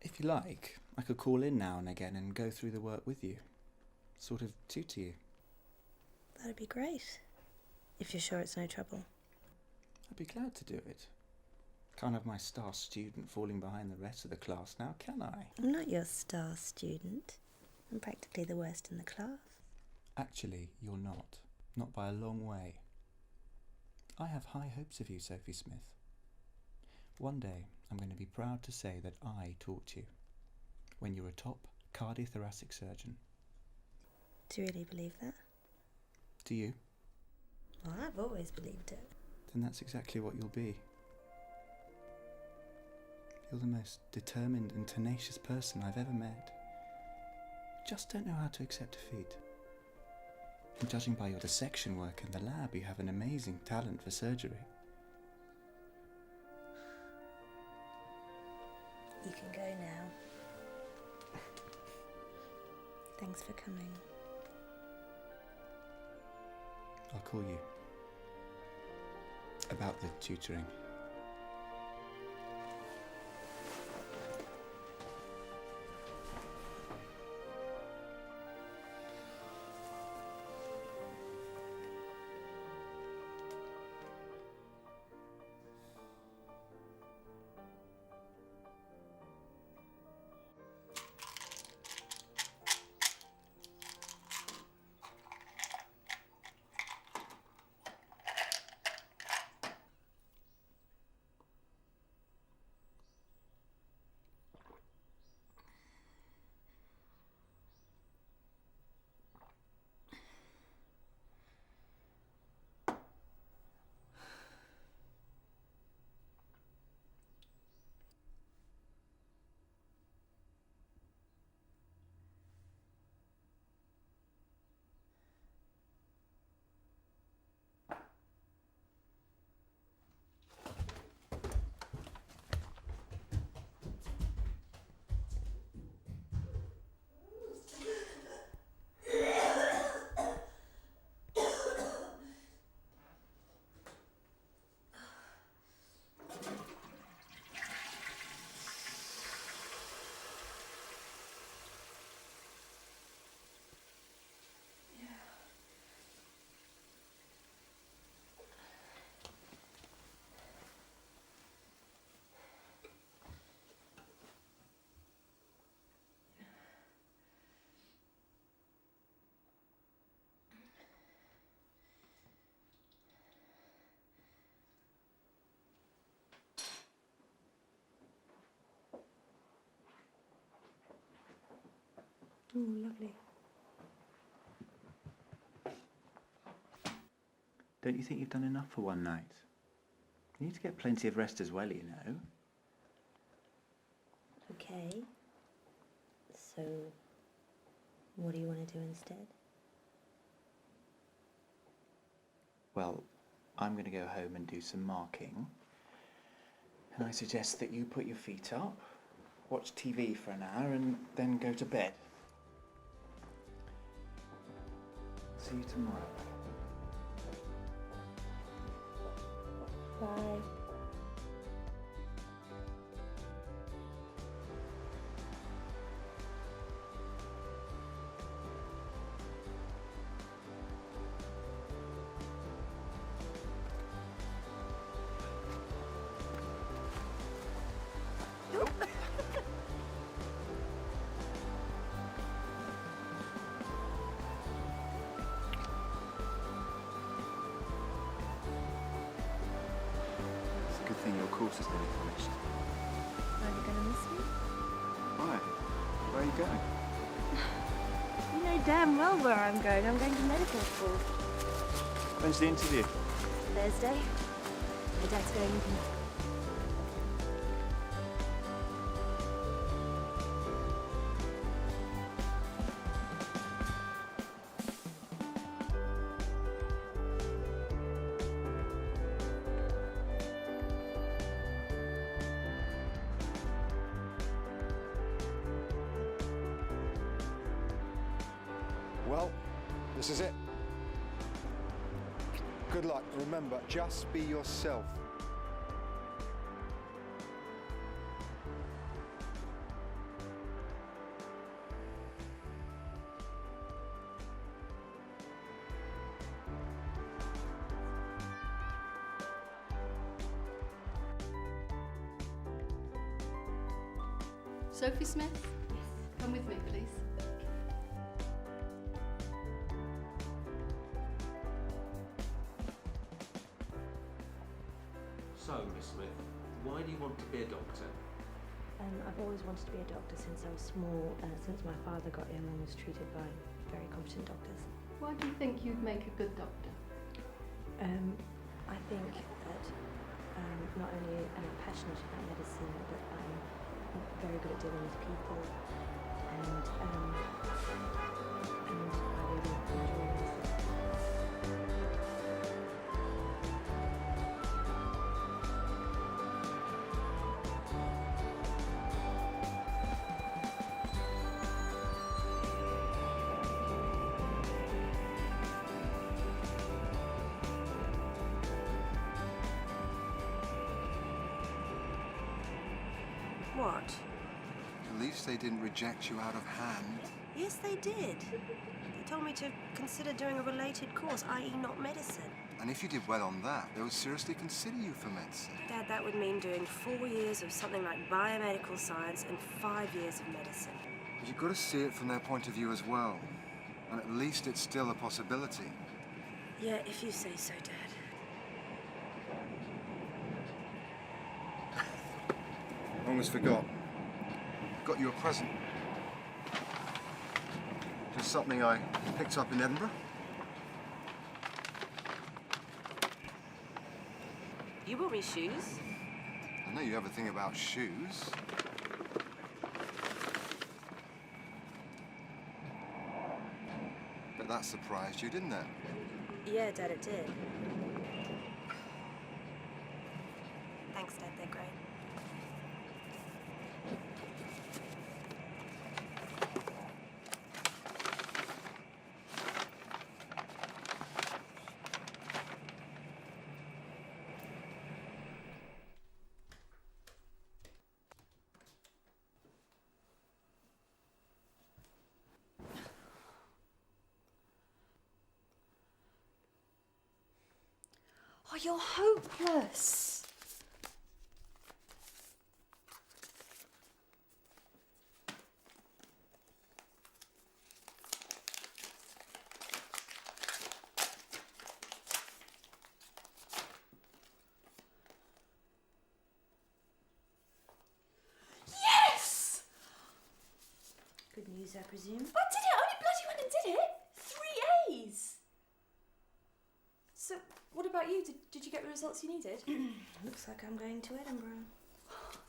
If you like, I could call in now and again and go through the work with you. Sort of tutor you. That'd be great. If you're sure it's no trouble. I'd be glad to do it. Can't have my star student falling behind the rest of the class now, can I? I'm not your star student. I'm practically the worst in the class. Actually, you're not. Not by a long way. I have high hopes of you, Sophie Smith. One day, I'm going to be proud to say that I taught you. When you're a top cardiothoracic surgeon. Do you really believe that? Do you? Well, I've always believed it. Then that's exactly what you'll be. You're the most determined and tenacious person I've ever met. You just don't know how to accept defeat. And judging by your dissection work in the lab, you have an amazing talent for surgery. You can go now. Thanks for coming. I'll call you. About the tutoring. Oh, lovely. Don't you think you've done enough for one night? You need to get plenty of rest as well, you know. Okay. So, what do you want to do instead? Well, I'm going to go home and do some marking. And I suggest that you put your feet up, watch TV for an hour, and then go to bed. See you tomorrow. Bye. Good thing your course is nearly finished. Are you going to miss me? Why? Where are you going? You know damn well where I'm going. I'm going to medical school. When's the interview? Thursday. My dad's going with me. Well, this is it. Good luck. Remember, just be yourself. Sophie Smith? Yes. Come with me, please. So, Miss Smith, why do you want to be a doctor? I've always wanted to be a doctor since I was small, since my father got ill and was treated by very competent doctors. Why do you think you'd make a good doctor? I think that not only am I passionate about medicine, but I'm very good at dealing with people, and I really enjoy medicine. What? At least they didn't reject you out of hand. Yes, they did. They told me to consider doing a related course, i.e. not medicine. And if you did well on that, they would seriously consider you for medicine. Dad, that would mean doing 4 years of something like biomedical science and 5 years of medicine. But you've got to see it from their point of view as well. And at least it's still a possibility. Yeah, if you say so, Dad. Almost forgot. Got you a present. Just something I picked up in Edinburgh. You bought me shoes. I know you have a thing about shoes. But that surprised you, didn't it? Yeah, Dad, it did. Thanks, Dad, they're great. Oh, you're hopeless. Yes! Good news, I presume. I did it! I only bloody went and did it! 3 A's! So, what about you? Did you get the results you needed? Looks like I'm going to Edinburgh.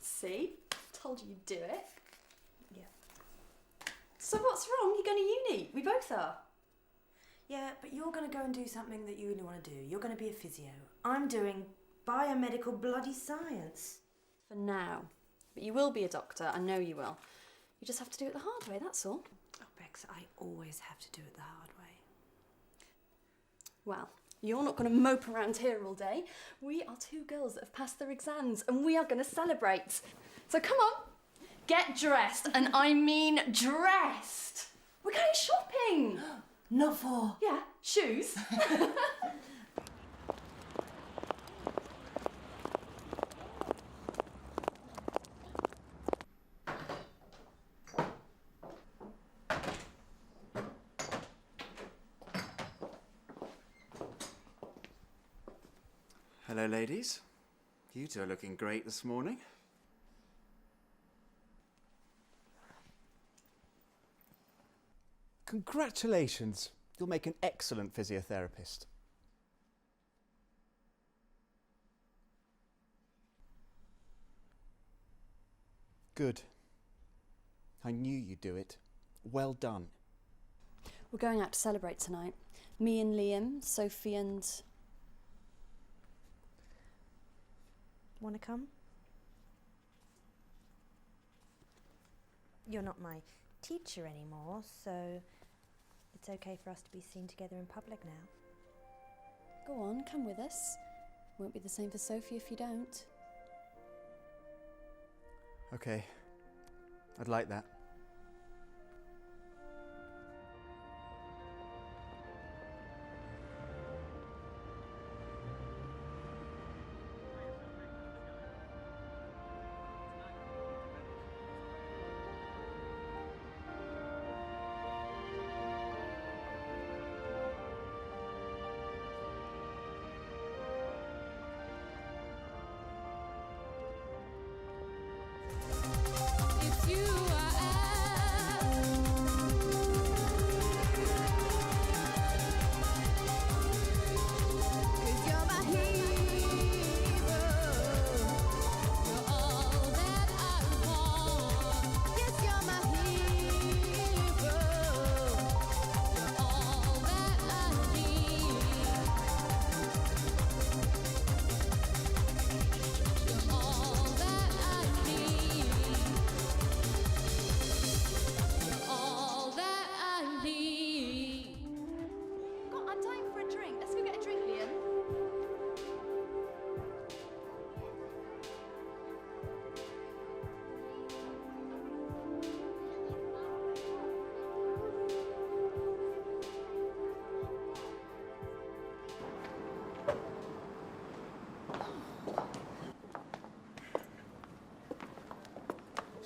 See? Told you you'd do it. Yeah. So what's wrong? You're going to uni. We both are. Yeah, but you're going to go and do something that you really want to do. You're going to be a physio. I'm doing biomedical bloody science. For now. But you will be a doctor. I know you will. You just have to do it the hard way, that's all. Oh, Bex, I always have to do it the hard way. Well, you're not going to mope around here all day. We are 2 girls that have passed their exams and we are going to celebrate. So come on, get dressed. And I mean dressed. We're going shopping. Not for? Yeah, shoes. Hello, ladies. You two are looking great this morning. Congratulations. You'll make an excellent physiotherapist. Good. I knew you'd do it. Well done. We're going out to celebrate tonight. Me and Liam, Sophie and... Want to come? You're not my teacher anymore, so it's okay for us to be seen together in public now. Go on, come with us. Won't be the same for Sophie if you don't. Okay. I'd like that.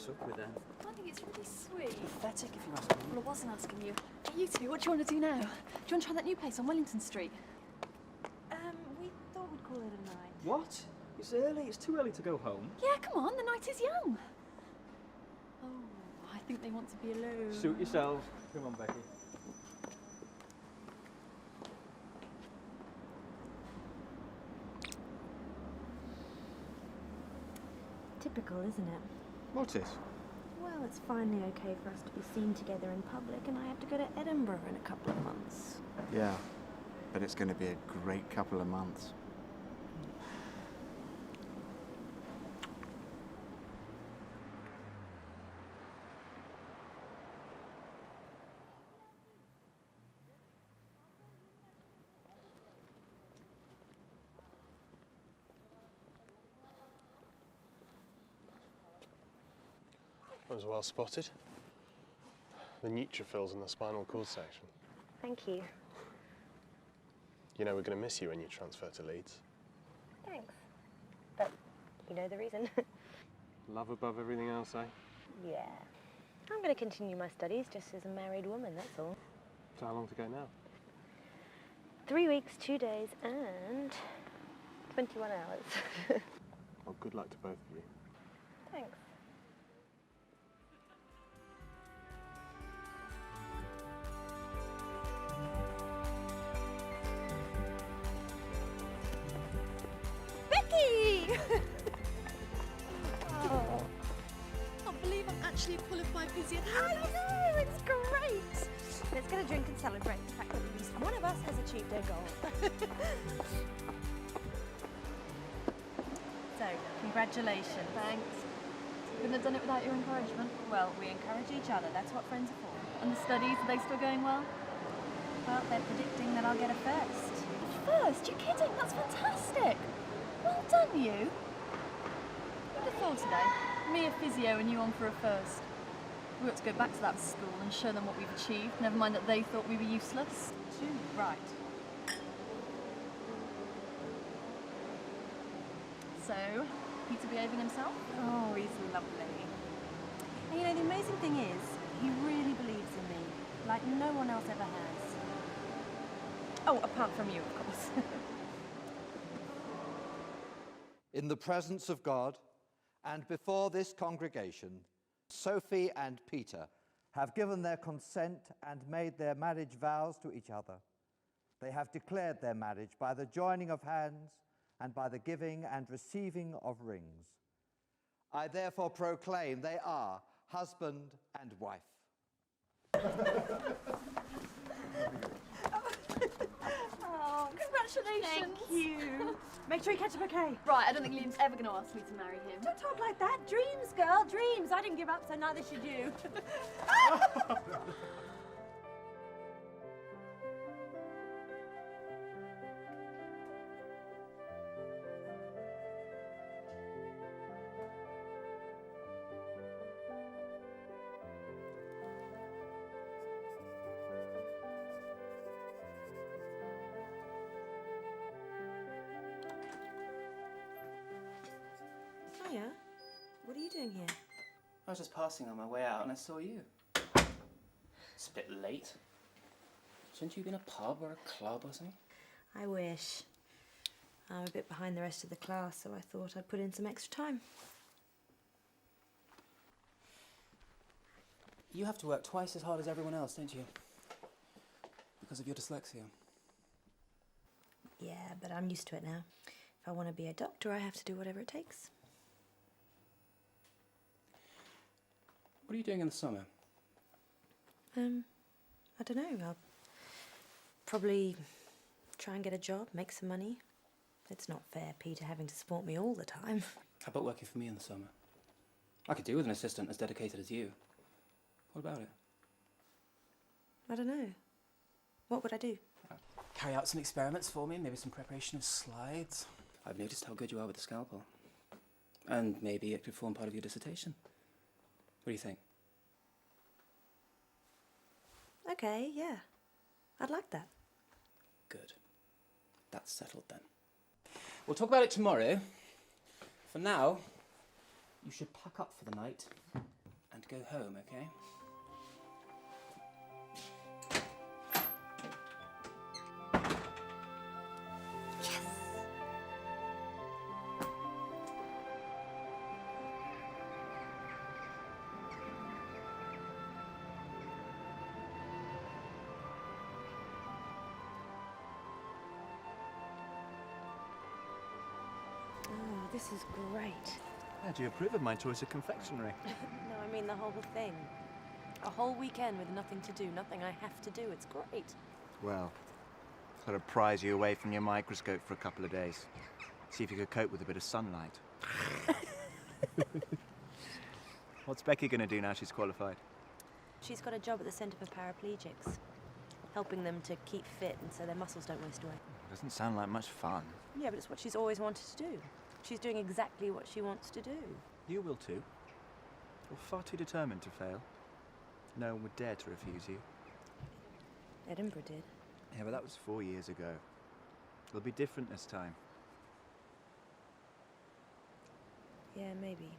Up with them. I think it's really sweet. Pathetic if you ask me. Well, I wasn't asking you. You two, what do you want to do now? Do you want to try that new place on Wellington Street? We thought we'd call it a night. What? It's early. It's too early to go home. Yeah, come on, the night is young. Oh, I think they want to be alone. Suit yourselves. Come on, Becky. Typical, isn't it? What is? Well, it's finally okay for us to be seen together in public, and I have to go to Edinburgh in a couple of months. Yeah, but it's going to be a great couple of months. That was well spotted. The neutrophils in the spinal cord section. Thank you. You know we're going to miss you when you transfer to Leeds. Thanks. But you know the reason. Love above everything else, eh? Yeah. I'm going to continue my studies just as a married woman, that's all. So how long to go now? 3 weeks, 2 days, and 21 hours. Well, good luck to both of you. Thanks. Becky! Oh. I can't believe I'm actually a qualified physiotherapist. I know, it's great. Let's get a drink and celebrate the fact that at least one of us has achieved our goal. So, congratulations. Thanks. Couldn't have done it without your encouragement. Well, we encourage each other. That's what friends are for. And the studies, are they still going well? Well, they're predicting that I'll get a first. First? You're kidding? That's fantastic. Well done, you. Who'd have thought today? Me a physio and you on for a first. We ought to go back to that school and show them what we've achieved. Never mind that they thought we were useless. Too right. So, Peter behaving himself? Oh, he's lovely. And you know, the amazing thing is, he really believes in me, like no one else ever has. Oh, apart from you, of course. in the presence of God and before this congregation, Sophie and Peter have given their consent and made their marriage vows to each other. They have declared their marriage by the joining of hands and by the giving and receiving of rings. I therefore proclaim they are husband and wife. Oh, congratulations. Thank you. Make sure you catch a bouquet. Right, I don't think Liam's ever going to ask me to marry him. Don't talk like that. Dreams, girl, dreams. I didn't give up, so neither should you. Hiya. What are you doing here? I was just passing on my way out and I saw you. It's a bit late. Shouldn't you be in a pub or a club or something? I wish. I'm a bit behind the rest of the class, so I thought I'd put in some extra time. You have to work twice as hard as everyone else, don't you? Because of your dyslexia. Yeah, but I'm used to it now. If I want to be a doctor, I have to do whatever it takes. What are you doing in the summer? I don't know. I'll probably try and get a job, make some money. It's not fair, Peter, having to support me all the time. How about working for me in the summer? I could do with an assistant as dedicated as you. What about it? I don't know. What would I do? Carry out some experiments for me, maybe some preparation of slides. I've noticed how good you are with the scalpel. And maybe it could form part of your dissertation. What do you think? Okay, yeah. I'd like that. Good. That's settled then. We'll talk about it tomorrow. For now, you should pack up for the night and go home, okay? Oh, this is great. Do you approve of my choice of confectionery? No, I mean the whole thing. A whole weekend with nothing to do, nothing I have to do. It's great. Well, sort of prise you away from your microscope for a couple of days. See if you could cope with a bit of sunlight. What's Becky going to do now she's qualified? She's got a job at the Centre for Paraplegics, helping them to keep fit and so their muscles don't waste away. Doesn't sound like much fun. Yeah, but it's what she's always wanted to do. She's doing exactly what she wants to do. You will too. You're far too determined to fail. No one would dare to refuse you. Edinburgh did. Yeah, but that was 4 years ago. It'll be different this time. Yeah, maybe.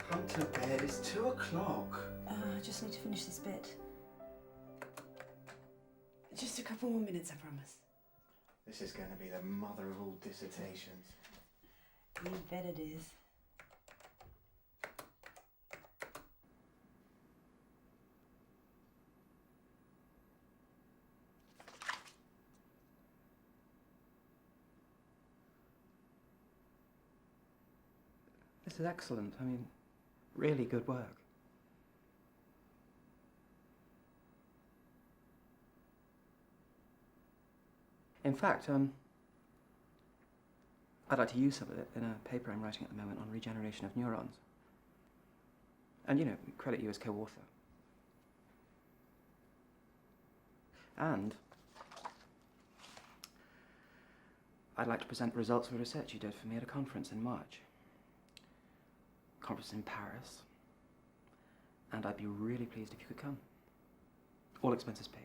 Come to bed, it's 2 o'clock. I just need to finish this bit. Just a couple more minutes, I promise. This is going to be the mother of all dissertations. You bet it is. This is excellent. I mean, really good work. In fact, I'd like to use some of it in a paper I'm writing at the moment on regeneration of neurons. And, you know, credit you as co-author. And I'd like to present the results of the research you did for me at a conference in March. Conference in Paris. And I'd be really pleased if you could come. All expenses paid.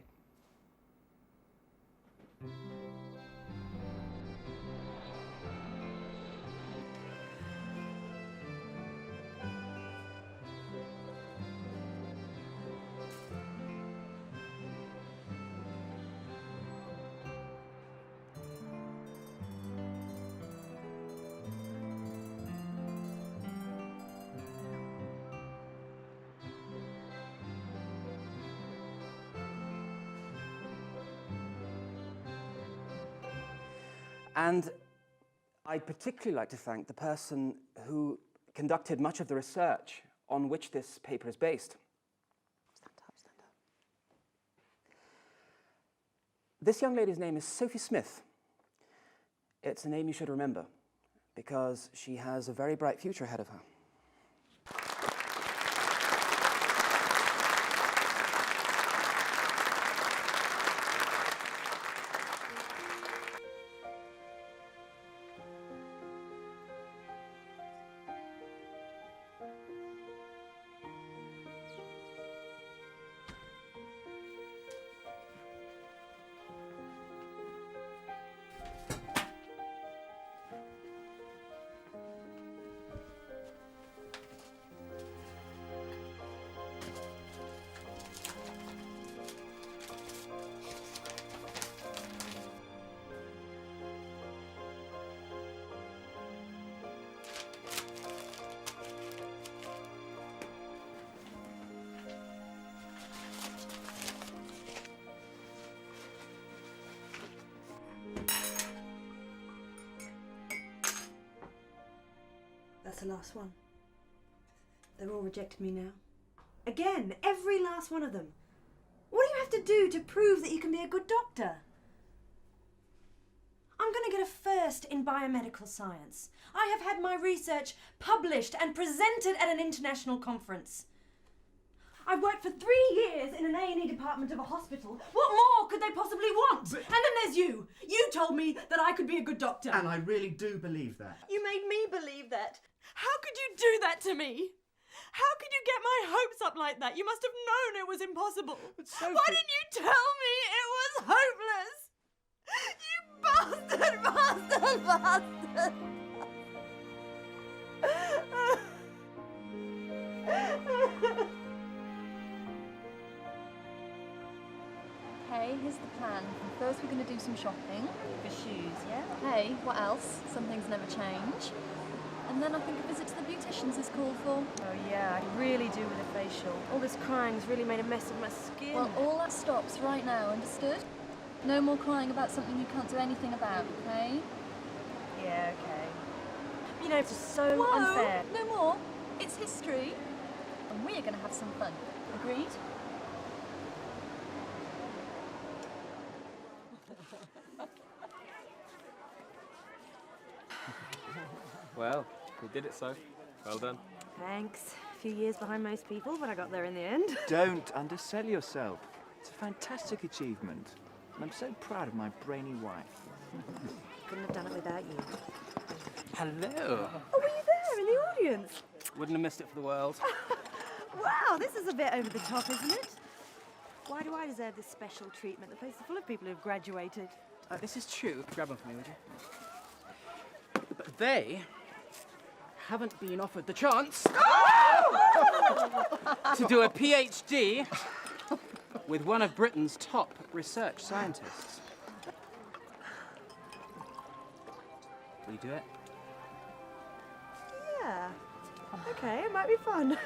And I'd particularly like to thank the person who conducted much of the research on which this paper is based. Stand up, stand up. This young lady's name is Sophie Smith. It's a name you should remember, because she has a very bright future ahead of her. That's the last one. They're all rejecting me now. Again, every last one of them. What do you have to do to prove that you can be a good doctor? I'm going to get a first in biomedical science. I have had my research published and presented at an international conference. I've worked for 3 years in an A&E department of a hospital. What more could they possibly want? And then there's you. You told me that I could be a good doctor. And I really do believe that. You made me believe that. How could you do that to me? How could you get my hopes up like that? You must have known it was impossible. But Sophie... Why didn't you tell me it was hopeless? You bastard, bastard, bastard. Okay, here's the plan. First we're going to do some shopping. For shoes, yeah? Hey, what else? Some things never change. And then I think a visit to the beauticians is called for. Oh yeah, I really do with a facial. All this crying's really made a mess of my skin. Well, all that stops right now, understood? No more crying about something you can't do anything about, okay? Yeah, okay. You know, it's just so Whoa, unfair. no more. It's history. And we are going to have some fun. Agreed? Well, we did it, Soph. Well done. Thanks. A few years behind most people, but I got there in the end. Don't undersell yourself. It's a fantastic achievement. And I'm so proud of my brainy wife. Couldn't have done it without you. Hello. Oh, were you there in the audience? Wouldn't have missed it for the world. Wow, this is a bit over the top, isn't it? Why do I deserve this special treatment? The place is full of people who've graduated. This is true. Grab one for me, would you? But they haven't been offered the chance to do a PhD with one of Britain's top research scientists. Will you do it? Yeah. Okay, it might be fun.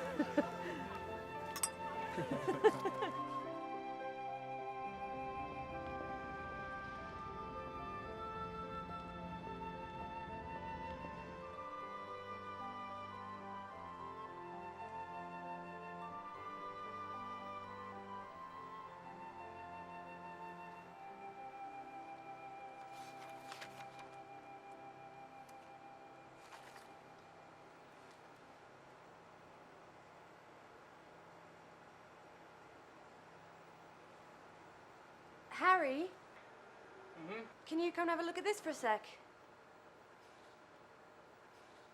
Harry, Mm-hmm. can you come and have a look at this for a sec?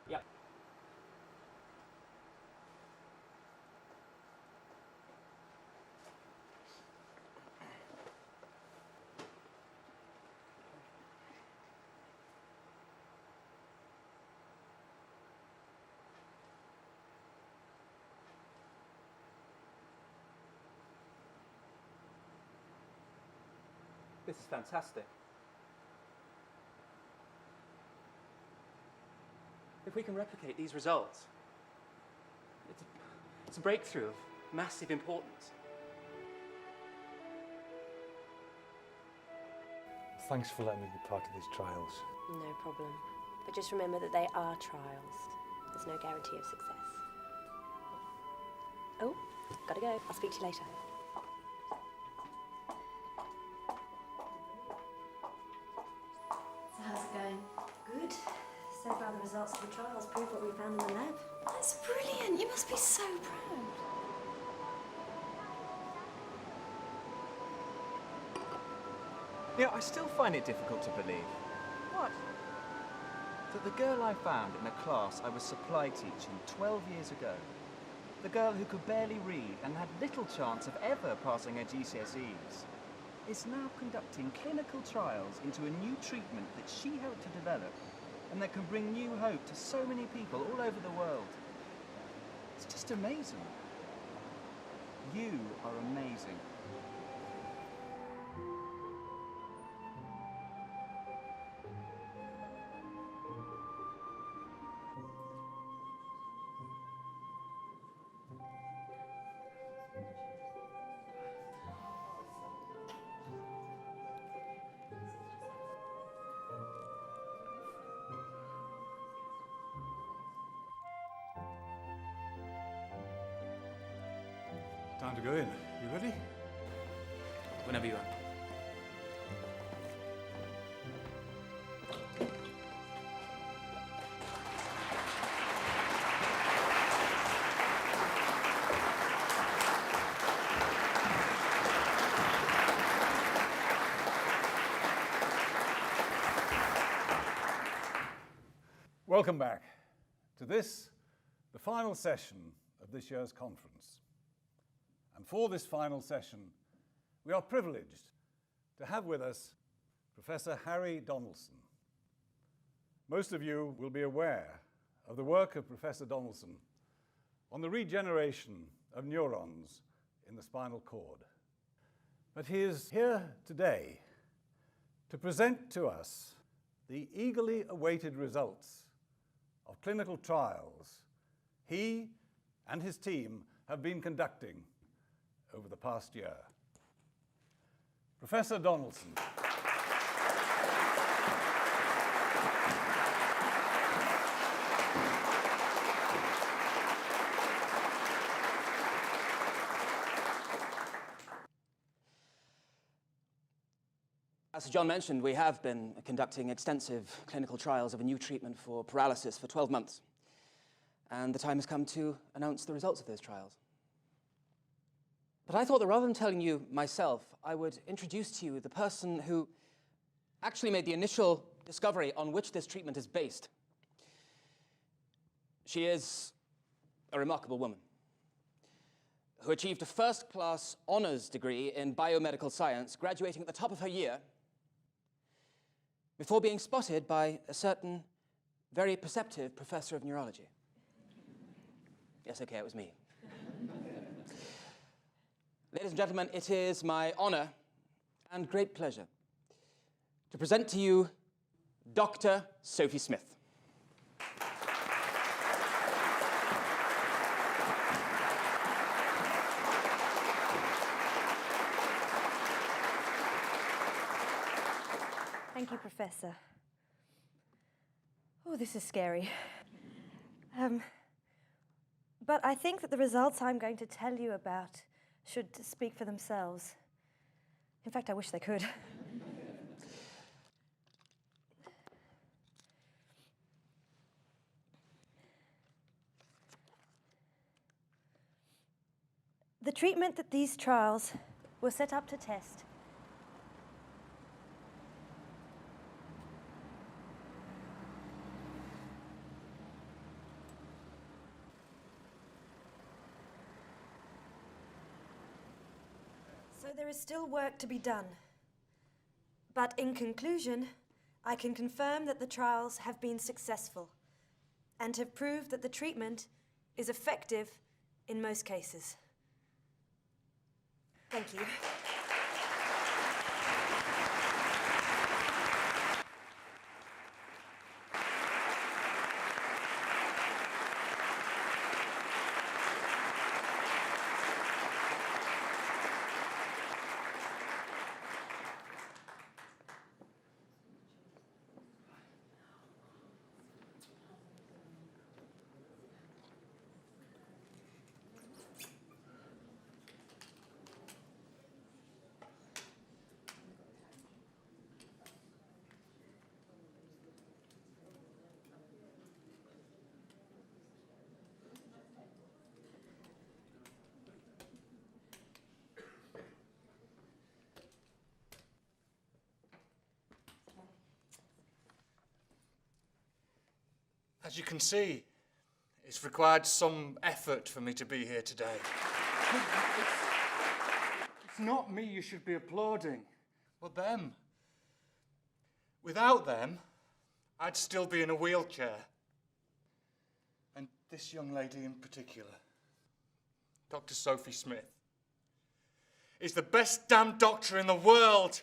Yeah. This is fantastic. If we can replicate these results, it's a breakthrough of massive importance. Thanks for letting me be part of these trials. No problem. But just remember that they are trials. There's no guarantee of success. Oh, gotta go. I'll speak to you later. So how's it going? Good. So far the results of the trials prove what we found in the lab. That's brilliant. You must be so proud. Yeah, I still find it difficult to believe. What? That the girl I found in a class I was supply teaching 12 years ago, the girl who could barely read and had little chance of ever passing her GCSEs, is now conducting clinical trials into a new treatment that she helped to develop and that can bring new hope to so many people all over the world. It's just amazing. You are amazing. Time to go in. You ready? Whenever you are. Welcome back to this, the final session of this year's conference. And for this final session, we are privileged to have with us Professor Harry Donaldson. Most of you will be aware of the work of Professor Donaldson on the regeneration of neurons in the spinal cord. But he is here today to present to us the eagerly awaited results of clinical trials he and his team have been conducting over the past year. Professor Donaldson. As John mentioned, we have been conducting extensive clinical trials of a new treatment for paralysis for 12 months. And the time has come to announce the results of those trials. But I thought that rather than telling you myself, I would introduce to you the person who actually made the initial discovery on which this treatment is based. She is a remarkable woman who achieved a first-class honors degree in biomedical science, graduating at the top of her year, before being spotted by a certain very perceptive professor of neurology. Yes, okay, it was me. Ladies and gentlemen, it is my honor and great pleasure to present to you Dr. Sophie Smith. Thank you, Professor. Oh, this is scary. But I think that the results I'm going to tell you about should speak for themselves. In fact, I wish they could. The treatment that these trials were set up to test So there is still work to be done. But in conclusion, I can confirm that the trials have been successful and have proved that the treatment is effective in most cases. Thank you. As you can see, it's required some effort for me to be here today. It's not me you should be applauding, but them. Without them, I'd still be in a wheelchair. And this young lady in particular, Dr. Sophie Smith, is the best damn doctor in the world.